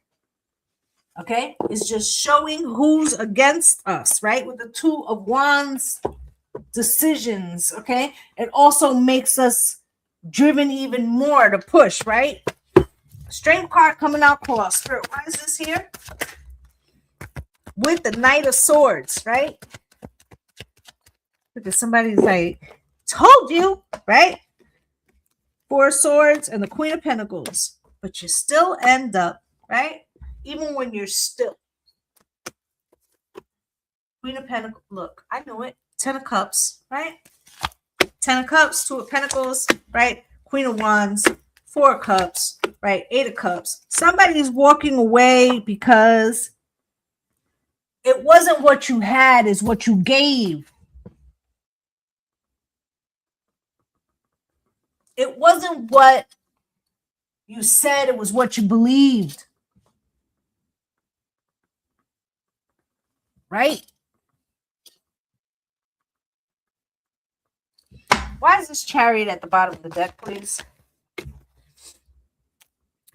Okay? It's just showing who's against us, right? With the Two of Wands, decisions, okay? It also makes us driven even more to push, right? Strength card coming out cross. Spirit, why is this here? With the Knight of Swords, right? Because somebody's like, told you, right? Four of Swords and the Queen of Pentacles. But you still end up, right? Even when you're still. Queen of Pentacles. Look, I know it. 10 of Cups, right? 10 of Cups, 2 of Pentacles, right? Queen of Wands, 4 of Cups, right? 8 of Cups. Somebody's walking away because it wasn't what you had, it's what you gave. It wasn't what you said, it was what you believed. Right? Why is this Chariot at the bottom of the deck, please?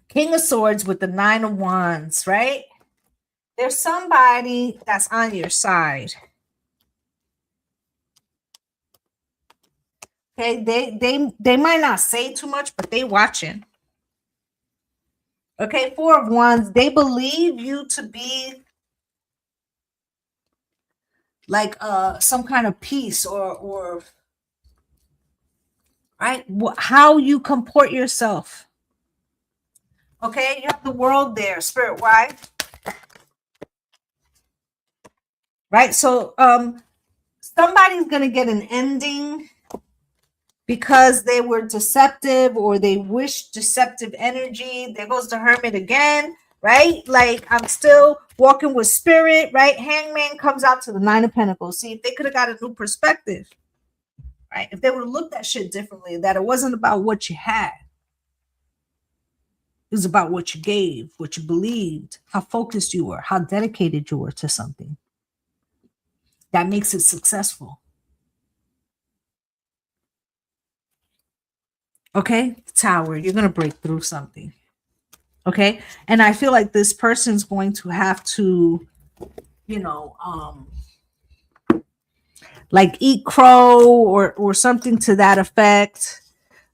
King of Swords with the 9 of Wands, right? There's somebody that's on your side. Okay, they might not say too much, but they watching. Okay, 4 of Wands, they believe you to be like some kind of peace or right, how you comport yourself. Okay, you have the World there, Spirit. Why? Right, so somebody's gonna get an ending because they were deceptive or they wish deceptive energy. There goes the Hermit again, right? Like, I'm still walking with Spirit, right? Hangman comes out to the 9 of Pentacles. See, if they could have got a new perspective, right? If they would have looked at shit differently, that it wasn't about what you had. It was about what you gave, what you believed, how focused you were, how dedicated you were to something. That makes it successful. Okay, Tower, you're going to break through something. Okay, and I feel like this person's going to have to, you know, like eat crow or something to that effect.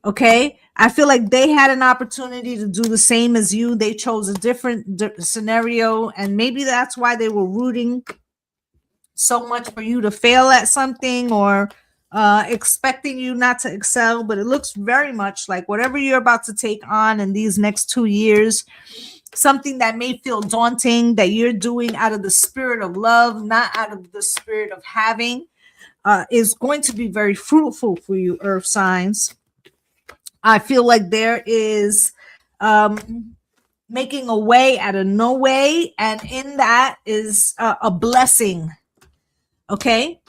Okay, I feel like they had an opportunity to do the same as you. They chose a different scenario, and maybe that's why they were rooting so much for you to fail at something, or expecting you not to excel. But it looks very much like whatever you're about to take on in these next 2 years, something that may feel daunting, that you're doing out of the spirit of love, not out of the spirit of having, is going to be very fruitful for you, earth signs. I feel like there is making a way out of no way, and in that is a blessing. Okay.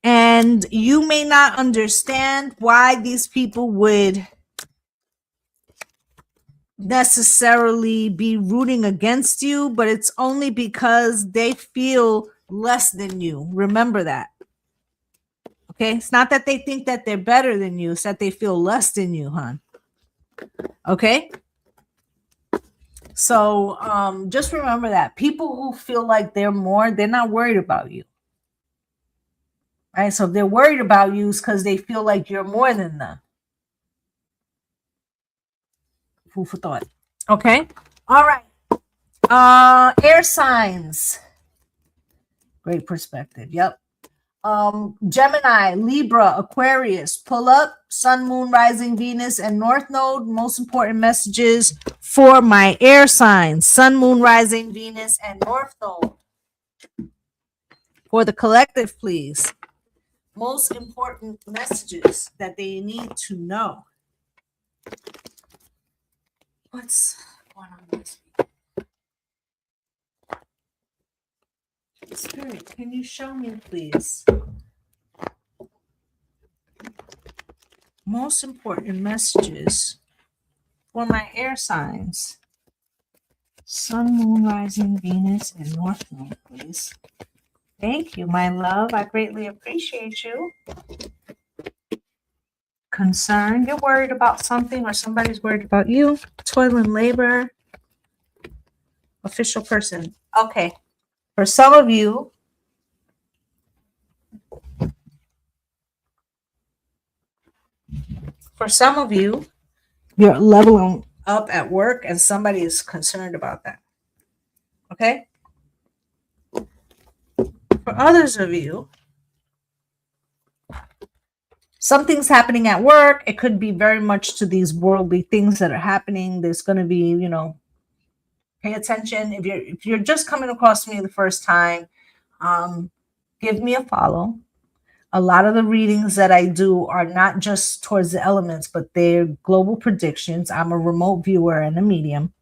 And you may not understand why these people would necessarily be rooting against you, but it's only because they feel less than you. Remember that. Okay. It's not that they think that they're better than you, it's that they feel less than you, hon. Okay. So just remember that people who feel like they're more, they're not worried about you. Right? So if they're worried about you, it's because they feel like you're more than them. Food for thought. Okay. All right. Air signs. Great perspective. Yep. Gemini, Libra, Aquarius, pull up, Sun, Moon, Rising, Venus, and North Node. Most important messages for my air signs: Sun, Moon, Rising, Venus, and North Node. For the collective, please. Most important messages that they need to know. What's going on this week? Spirit, can you show me, please? Most important messages for my air signs: Sun, Moon, Rising, Venus, and North Node, please. Thank you, my love. I greatly appreciate you. Concern. You're worried about something, or somebody's worried about you. Toil and labor. Official person. Okay. For some of you, you're leveling up at work and somebody is concerned about that. Okay? For others of you, something's happening at work. It could be very much to these worldly things that are happening. There's going to be, pay attention. If you're just coming across me the first time, give me a follow. A lot of the readings that I do are not just towards the elements, but they're global predictions. I'm a remote viewer and a medium.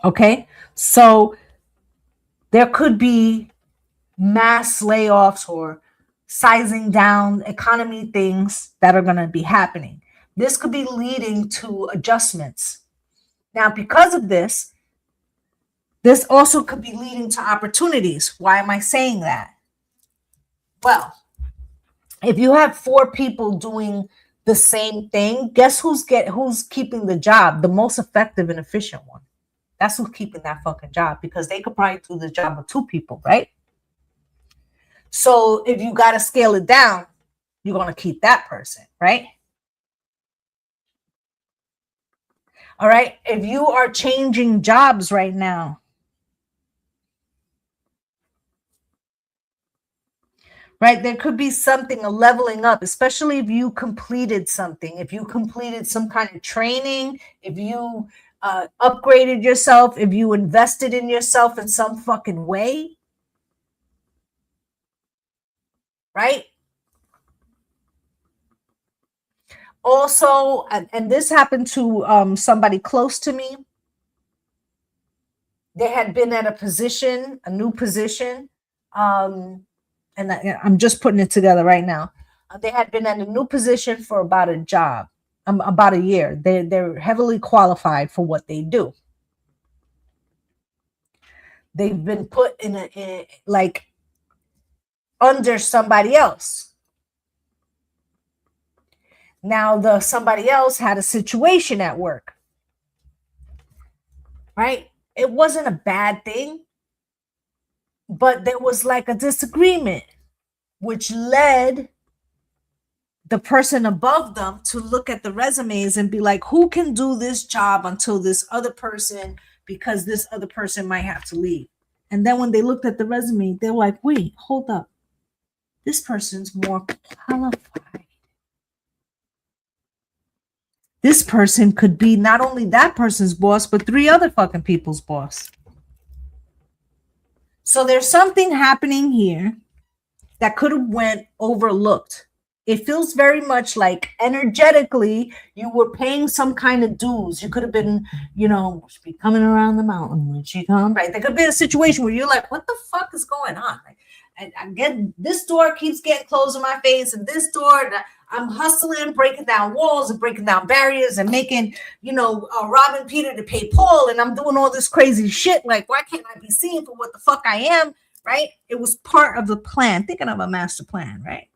Okay, so there could be mass layoffs or sizing down economy things that are going to be happening. This could be leading to adjustments. Now, because of this also could be leading to opportunities. Why am I saying that? Well, if you have 4 people doing the same thing, guess who's keeping the job? The most effective and efficient one. That's who's keeping that fucking job, because they could probably do the job of 2 people, right? So if you got to scale it down, you're going to keep that person, right? All right. If you are changing jobs right now, right, there could be something, a leveling up, especially if you completed something, if you completed some kind of training, if you upgraded yourself, if you invested in yourself in some fucking way, right? Also, and this happened to somebody close to me. They had been at a new position, and I'm just putting it together right now. They had been at a new position for about a year. They're heavily qualified for what they do. They've been put in like under somebody else. Now somebody else had a situation at work, right? It wasn't a bad thing, but there was like a disagreement, which led the person above them to look at the resumes and be like, who can do this job until this other person, because this other person might have to leave. And then when they looked at the resume, they were like, wait, hold up. This person's more qualified. This person could be not only that person's boss, but 3 other fucking people's boss. So there's something happening here that could have went overlooked. It feels very much like energetically you were paying some kind of dues. You could have been, should be coming around the mountain when she comes, right? There could be a situation where you're like, what the fuck is going on? Like, I get this door keeps getting closed in my face, and this door, I'm hustling, breaking down walls and breaking down barriers and making, robbing Peter to pay Paul, and I'm doing all this crazy shit. Like, why can't I be seen for what the fuck I am, right? It was part of the plan. Thinking of a master plan, right?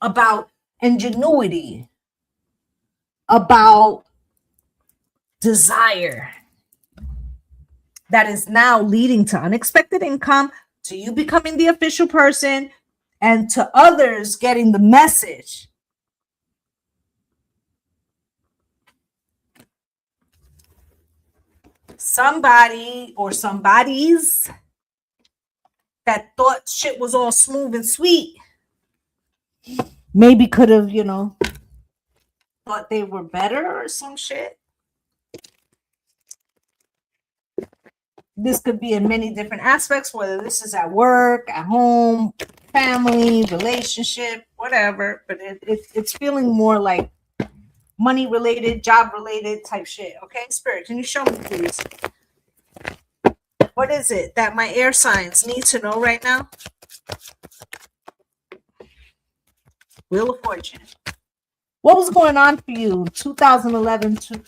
About ingenuity, about desire, that is now leading to unexpected income, to you becoming the official person, and to others getting the message. Somebody or somebodies that thought shit was all smooth and sweet maybe could have, thought they were better or some shit. This could be in many different aspects, whether this is at work, at home, family, relationship, whatever. But it's feeling more like money related, job related type shit. Okay, Spirit, can you show me, please? What is it that my air signs need to know right now? Wheel of Fortune. What was going on for you 2011 to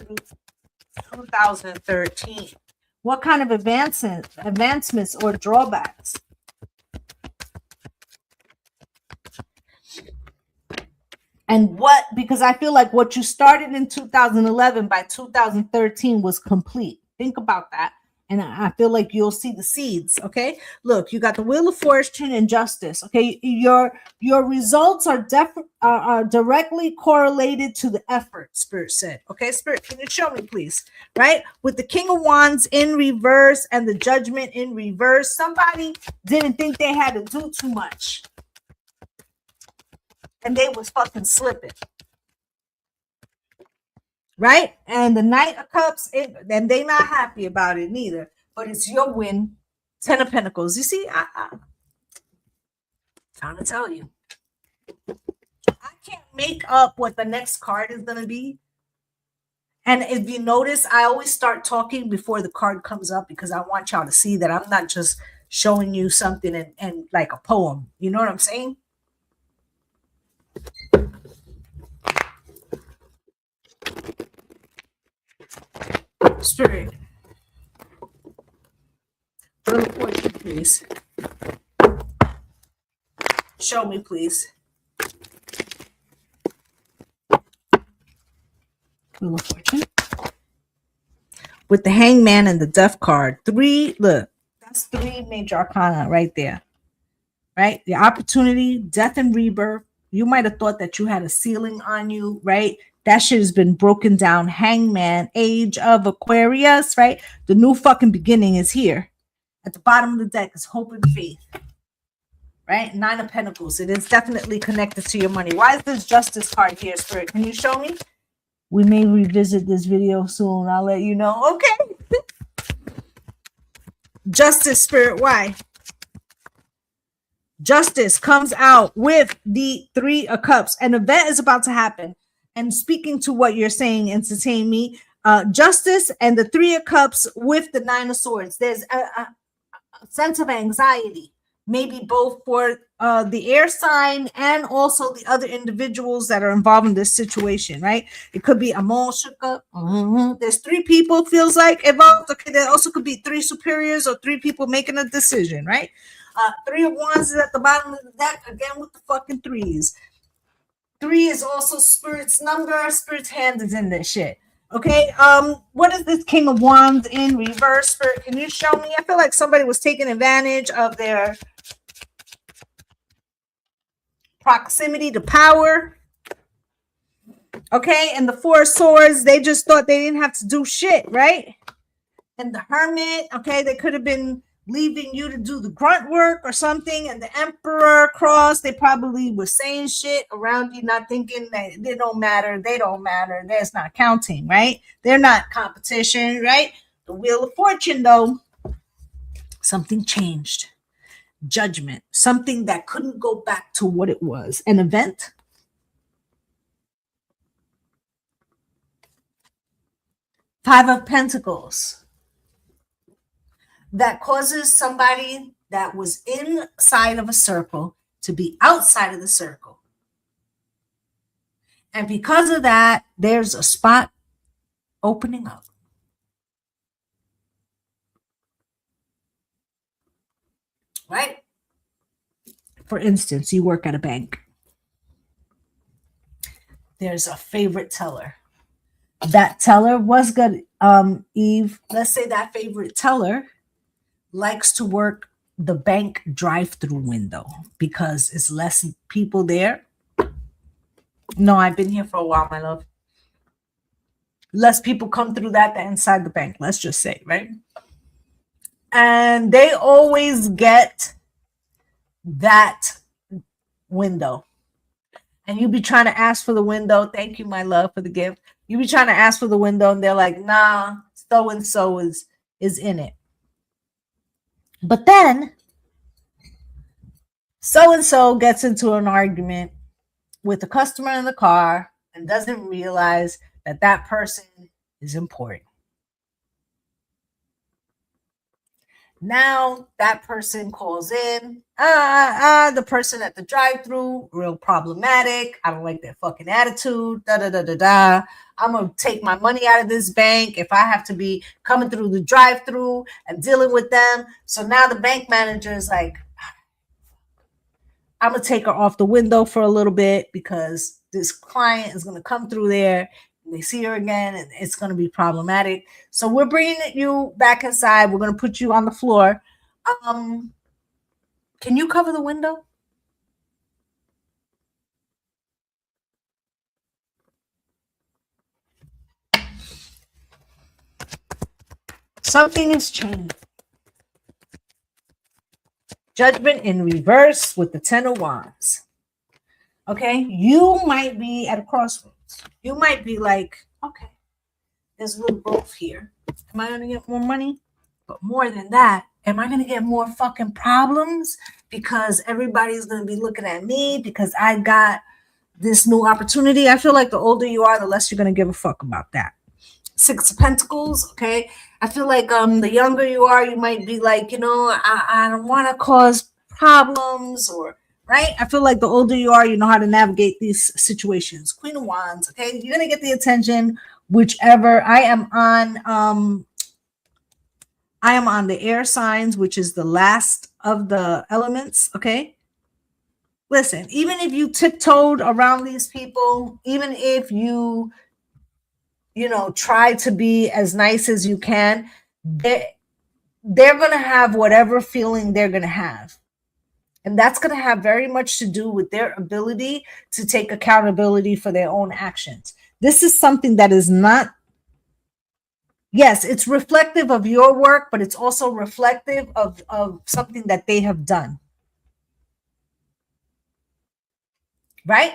2013? What kind of advancements or drawbacks? And what, because I feel like what you started in 2011 by 2013 was complete. Think about that. And I feel like you'll see the seeds. Okay. Look, you got the Wheel of Fortune and Justice. Okay. Your results are directly correlated to the effort, Spirit said. Okay. Spirit, can you show me, please? Right. With the King of Wands in reverse and the Judgment in reverse, somebody didn't think they had to do too much. And they was fucking slipping. Right? And the Knight of Cups, and they not happy about it neither. But it's your win. 10 of Pentacles. You see, I'm trying to tell you. I can't make up what the next card is going to be. And if you notice, I always start talking before the card comes up because I want y'all to see that I'm not just showing you something and like a poem. You know what I'm saying? Spirit, Wheel of Fortune, please. Show me, please. Wheel of Fortune. With the Hangman and the Death card. 3, look, that's 3 major arcana right there. Right? The opportunity, death and rebirth. You might have thought that you had a ceiling on you, right? That shit has been broken down. Hangman, Age of Aquarius, right? The new fucking beginning is here. At the bottom of the deck is hope and faith, right? 9 of Pentacles. It is definitely connected to your money. Why is this Justice card here, Spirit? Can you show me? We may revisit this video soon. I'll let you know. Okay. Justice, Spirit, why? Justice comes out with the 3 of Cups. An event is about to happen. And speaking to what you're saying, entertain me. Justice and the 3 of Cups with the 9 of Swords. There's a sense of anxiety, maybe both for the air sign and also the other individuals that are involved in this situation, right? It could be I'm all shook up. There's 3 people, feels like, involved. Okay, there also could be 3 superiors or 3 people making a decision, right? 3 of Wands is at the bottom of the deck, again with the fucking 3s. 3 is also Spirit's number. Spirit's hand is in this shit. Okay. What is this King of Wands in reverse? Spirit, can you show me? I feel like somebody was taking advantage of their proximity to power. Okay, and the Four of Swords, they just thought they didn't have to do shit, right? And the Hermit, okay, they could have been leaving you to do the grunt work or something. And the Emperor cross, they probably were saying shit around you, not thinking that they don't matter, there's not counting, right? They're not competition, right? The Wheel of Fortune, though, something changed. Judgment, something that couldn't go back to what it was. An event. Five of Pentacles. That causes somebody that was inside of a circle to be outside of the circle. And because of that, there's a spot opening up. Right? For instance, you work at a bank. There's a favorite teller. That teller was good, Eve. Let's say that favorite teller likes to work the bank drive-through window because it's less people there. No, I've been here for a while, my love. Less people come through that than inside the bank, let's just say, right? And they always get that window. And you be trying to ask for the window. Thank you, my love, for the gift. You be trying to ask for the window, and they're like, nah, so-and-so is in it. But then so-and-so gets into an argument with the customer in the car and doesn't realize that that person is important. Now that person calls in, the person at the drive-thru, real problematic. I don't like their fucking attitude. I'm gonna take my money out of this bank if I have to be coming through the drive-thru and dealing with them. So now the bank manager is like, I'm gonna take her off the window for a little bit because this client is gonna come through there. They see her again, and it's going to be problematic. So we're bringing you back inside. We're going to put you on the floor. Can you cover the window? Something is changing. Judgment in reverse with the Ten of Wands. Okay, you might be at a crossroads. You might be like, okay, there's a little growth here. Am I going to get more money? But more than that, am I going to get more fucking problems? Because everybody's going to be looking at me because I got this new opportunity. I feel like the older you are, the less you're going to give a fuck about that. Six of Pentacles, okay? I feel like the younger you are, you might be like, I don't want to cause problems or right? I feel like the older you are, you know how to navigate these situations. Queen of Wands, okay? You're going to get the attention, whichever. I am on the air signs, which is the last of the elements, okay? Listen, even if you tiptoed around these people, even if you try to be as nice as you can, they're going to have whatever feeling they're going to have. And that's going to have very much to do with their ability to take accountability for their own actions. This is something that is not, yes, it's reflective of your work, but it's also reflective of something that they have done. Right?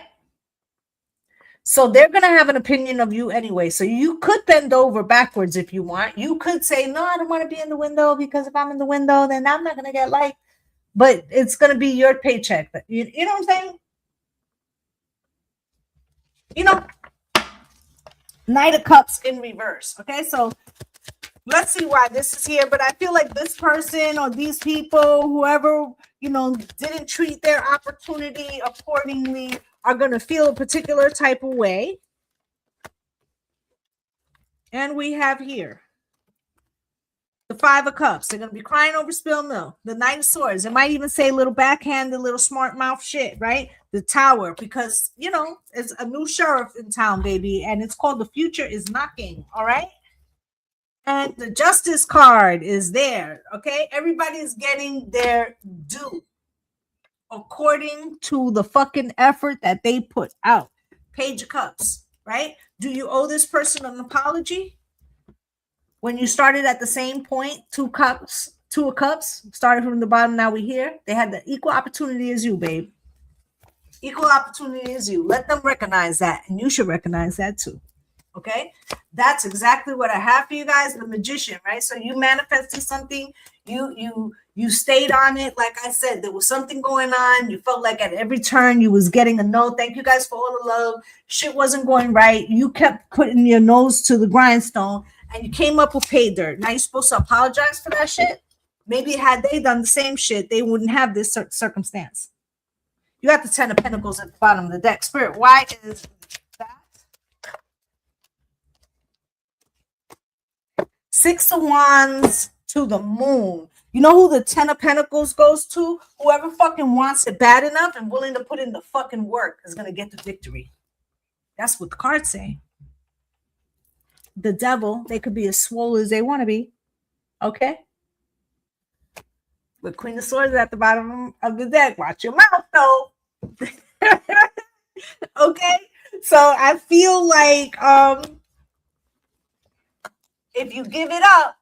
So they're going to have an opinion of you anyway. So you could bend over backwards if you want. You could say, no, I don't want to be in the window because if I'm in the window, then I'm not going to get liked. But it's going to be your paycheck. You know what I'm saying? Knight of Cups in reverse. Okay, so let's see why this is here. But I feel like this person or these people, whoever, didn't treat their opportunity accordingly are going to feel a particular type of way. And we have here the Five of Cups. They're going to be crying over spilled milk. The Knight of Swords. It might even say little backhanded, little smart mouth shit, right? The Tower, because, it's a new sheriff in town, baby. And it's called The Future is Knocking, all right? And the Justice card is there, okay? Everybody's getting their due. according to the fucking effort that they put out. Page of Cups, right? Do you owe this person an apology? When you started at the same point, two of cups, started from the bottom, now we're here. They had the equal opportunity as you, babe. Equal opportunity as you. Let them recognize that, and you should recognize that too. Okay, that's exactly what I have for you guys. The Magician, right? So you manifested something. You stayed on it. Like I said, there was something going on. You felt like at every turn you was getting a no. Thank you guys for all the love. Shit wasn't going right. You kept putting your nose to the grindstone, and you came up with pay dirt. Now you're supposed to apologize for that shit. Maybe had they done the same shit, they wouldn't have this circumstance. You got the Ten of Pentacles at the bottom of the deck. Spirit, why is that? Six of Wands to the Moon. You know who the Ten of Pentacles goes to? Whoever fucking wants it bad enough and willing to put in the fucking work is going to get the victory. That's what the cards say. The Devil, they could be as swole as they want to be. Okay? The Queen of Swords at the bottom of the deck. Watch your mouth, though. Okay? So I feel like if you give it up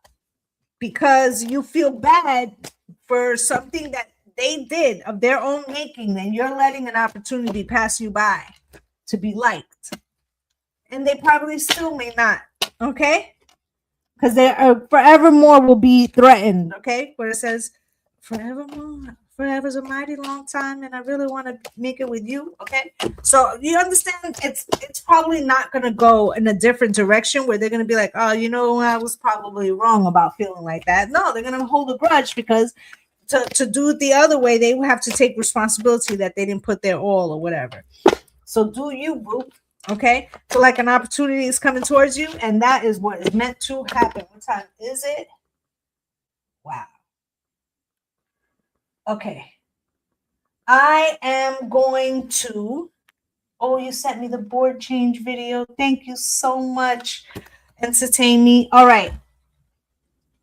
because you feel bad for something that they did of their own making, then you're letting an opportunity pass you by to be liked. And they probably still may not, okay? Because they are forevermore will be threatened, okay? Where it says forevermore, forever's a mighty long time, and I really want to make it with you, okay? So you understand it's probably not going to go in a different direction where they're going to be like, oh, you know, I was probably wrong about feeling like that. No, they're going to hold a grudge because to do it the other way, they will have to take responsibility that they didn't put their all or whatever. So do you, boo. Okay, so like an opportunity is coming towards you, and that is what is meant to happen. What time is it? Wow. Okay. I am going to. Oh, you sent me the board change video. Thank you so much. Entertain me. All right.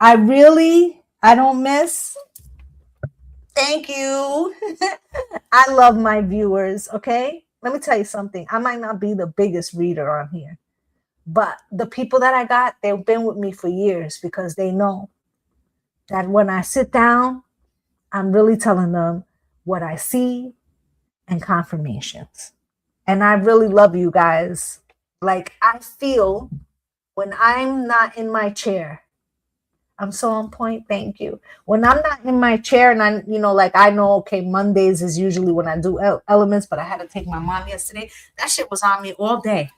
I don't miss. Thank you. I love my viewers. Okay. Let me tell you something. I might not be the biggest reader on here, but the people that I got, they've been with me for years because they know that when I sit down, I'm really telling them what I see and confirmations. And I really love you guys. Like, I feel when I'm not in my chair, I'm so on point. Thank you. When I'm not in my chair and I, like I know, okay, Mondays is usually when I do elements, but I had to take my mom yesterday. That shit was on me all day.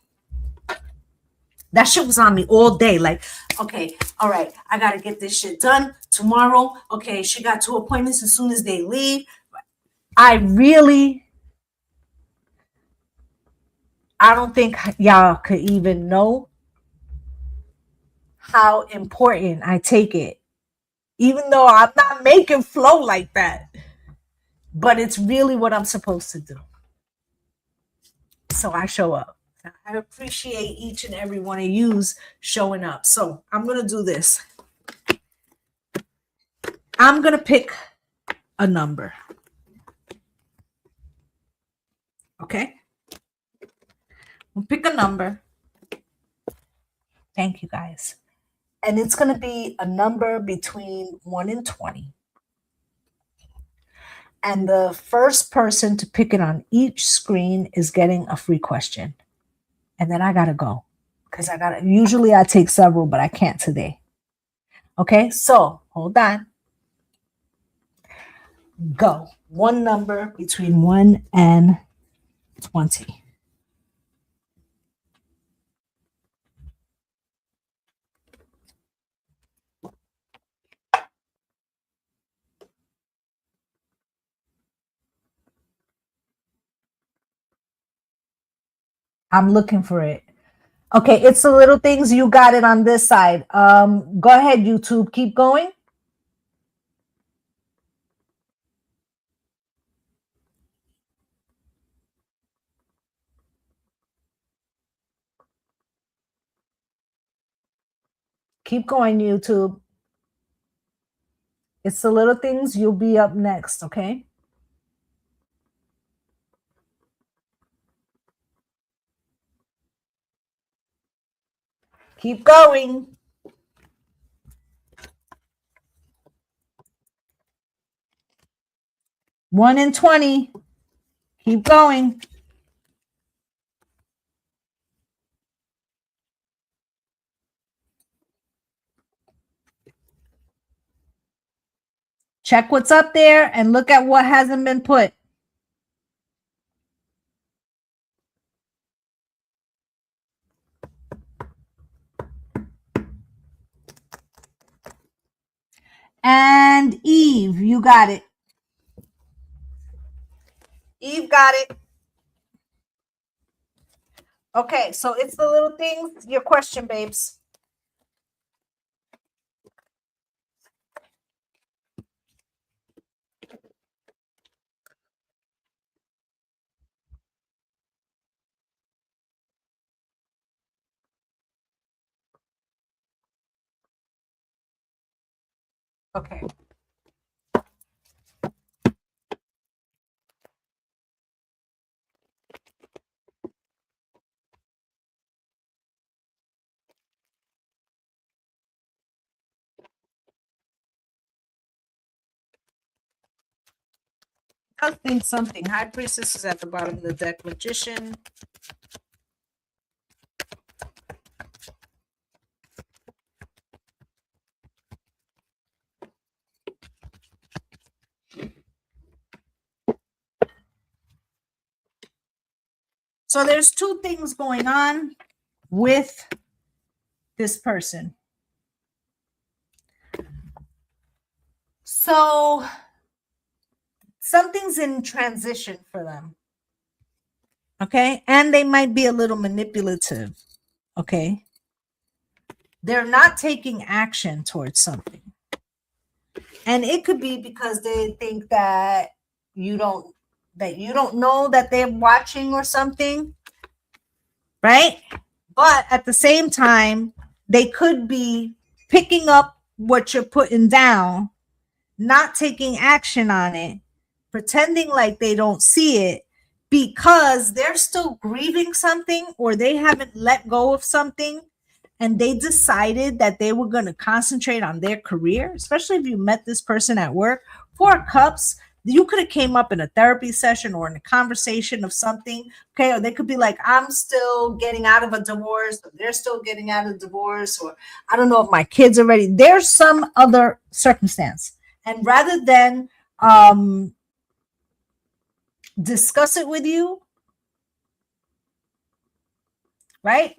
That shit was on me all day. Like, okay, all right, I got to get this shit done tomorrow. Okay, she got 2 appointments as soon as they leave. I don't think y'all could even know how important I take it. Even though I'm not making flow like that. But it's really what I'm supposed to do. So I show up. I appreciate each and every one of yous showing up. So I'm going to do this. I'm going to pick a number. Okay? We'll pick a number. Thank you, guys. And it's going to be a number between 1 and 20. And the first person to pick it on each screen is getting a free question. And then I got to go. Because usually I take several, but I can't today. Okay, so hold on. Go. One number between 1 and 20. I'm looking for it. Okay, it's the little things. You got it on this side. Go ahead, YouTube. Keep going. Keep going, YouTube. It's the little things. You'll be up next, okay? Keep going. One in 20. Keep going. Check what's up there and look at what hasn't been put. And Eve, you got it. Eve got it. Okay, so it's the little things. Your question, babes. Okay. I think something. High Priestess is at the bottom of the deck. Magician. So there's two things going on with this person. So something's in transition for them. Okay. And they might be a little manipulative. Okay. They're not taking action towards something. And it could be because they think that you don't know that they're watching or something. Right? But at the same time, they could be picking up what you're putting down, not taking action on it, pretending like they don't see it because they're still grieving something or they haven't let go of something and they decided that they were going to concentrate on their career, especially if you met this person at work. Four of Cups, you could have came up in a therapy session or in a conversation of something, okay? Or they could be like, I'm still getting out of a divorce, or they're still getting out of divorce, or I don't know if my kids are ready. There's some other circumstance. And rather than discuss it with you, right?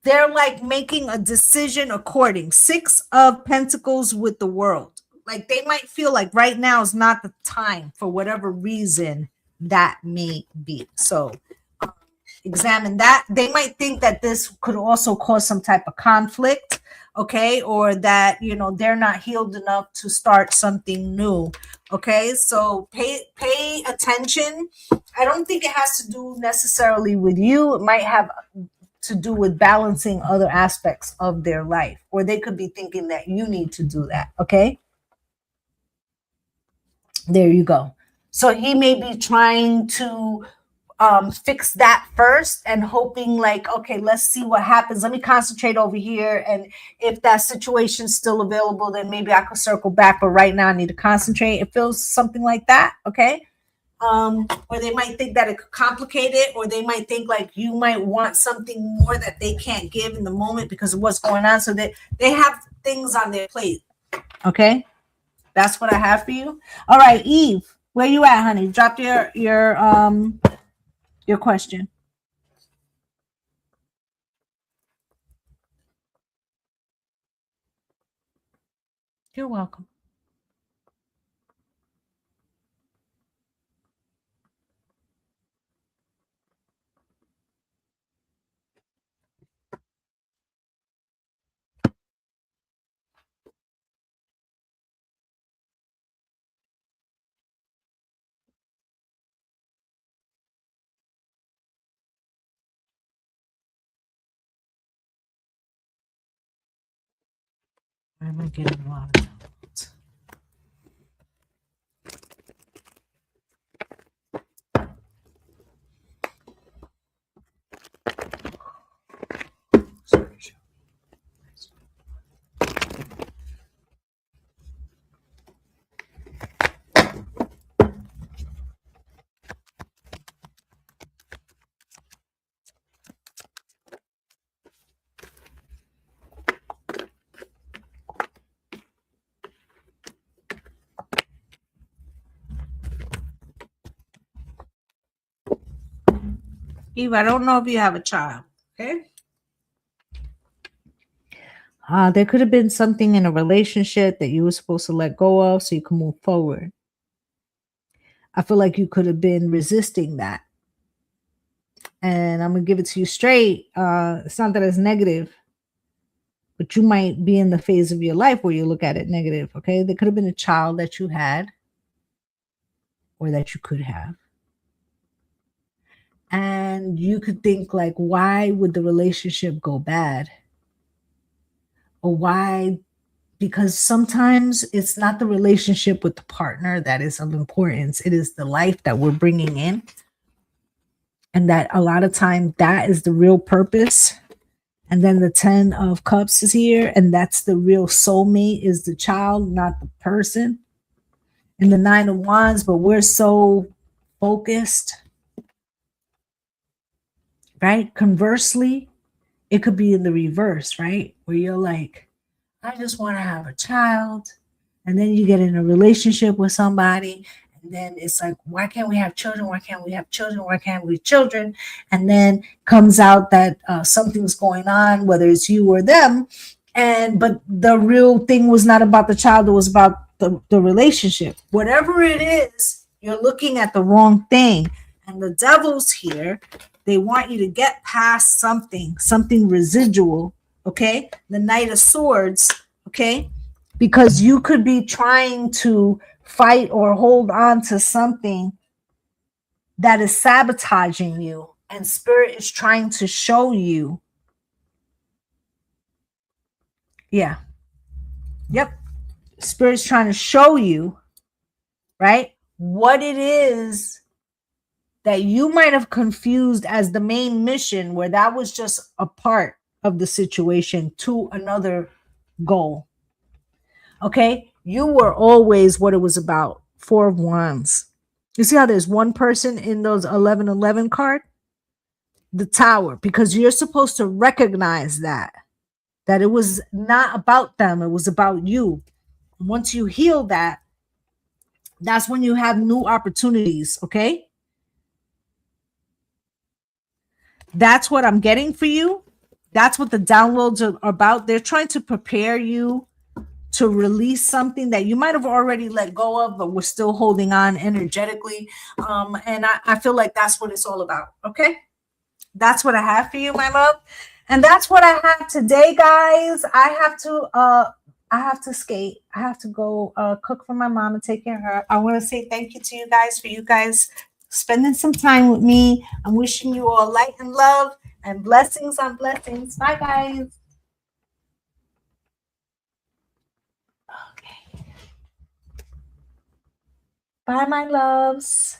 They're like making a decision according. Six of Pentacles with the World. Like they might feel like right now is not the time for whatever reason that may be. So examine that. They might think that this could also cause some type of conflict, okay? Or that, you know, they're not healed enough to start something new, okay? So pay attention. I don't think it has to do necessarily with you. It might have to do with balancing other aspects of their life, or they could be thinking that you need to do that, okay? There you go. So he may be trying to fix that first and hoping like, okay, let's see what happens. Let me concentrate over here. And if that situation's still available, then maybe I could circle back. But right now I need to concentrate. It feels something like that. Okay. Or they might think that it could complicate it, or they might think like you might want something more that they can't give in the moment because of what's going on. So that they have things on their plate. Okay. That's what I have for you. All right, Eve, where you at, honey? Drop your question. You're welcome. I'm getting a lot of downloads. So Eve, I don't know if you have a child. Okay. There could have been something in a relationship that you were supposed to let go of so you can move forward. I feel like you could have been resisting that. And I'm going to give it to you straight. It's not that it's negative, but you might be in the phase of your life where you look at it negative. Okay. There could have been a child that you had or that you could have. And you could think, like, why would the relationship go bad? Or why? Because sometimes it's not the relationship with the partner that is of importance. It is the life that we're bringing in. And that a lot of time that is the real purpose. And then the 10 of cups is here. And that's the real soulmate, is the child, not the person. And the 9 of wands, but we're so focused. Right? Conversely, it could be in the reverse, right? Where you're like, I just want to have a child. And then you get in a relationship with somebody. And then it's like, why can't we have children? Why can't we have children? Why can't we have children? And then comes out that something's going on, whether it's you or them. But the real thing was not about the child. It was about the relationship. Whatever it is, you're looking at the wrong thing. And the devil's here. They want you to get past something residual, okay? The Knight of Swords, okay? Because you could be trying to fight or hold on to something that is sabotaging you, and Spirit is trying to show you. Yeah. Yep. Spirit's trying to show you, right, what it is that you might have confused as the main mission, where that was just a part of the situation to another goal. Okay? You were always what it was about. 4 of Wands. You see how there's one person in those 11-11 card? The Tower, because you're supposed to recognize that it was not about them. It was about you. Once you heal that, that's when you have new opportunities. Okay? That's what I'm getting for you. That's what the downloads are about. They're trying to prepare you to release something that you might have already let go of, but we're still holding on energetically. And I feel like that's what it's all about. Okay. That's what I have for you, my love. And that's what I have today, guys. I have to skate. I have to go cook for my mom and take care of her. I want to say thank you to you guys for you guys spending some time with me. I'm wishing you all light and love and blessings on blessings. Bye, guys. Okay. Bye, my loves.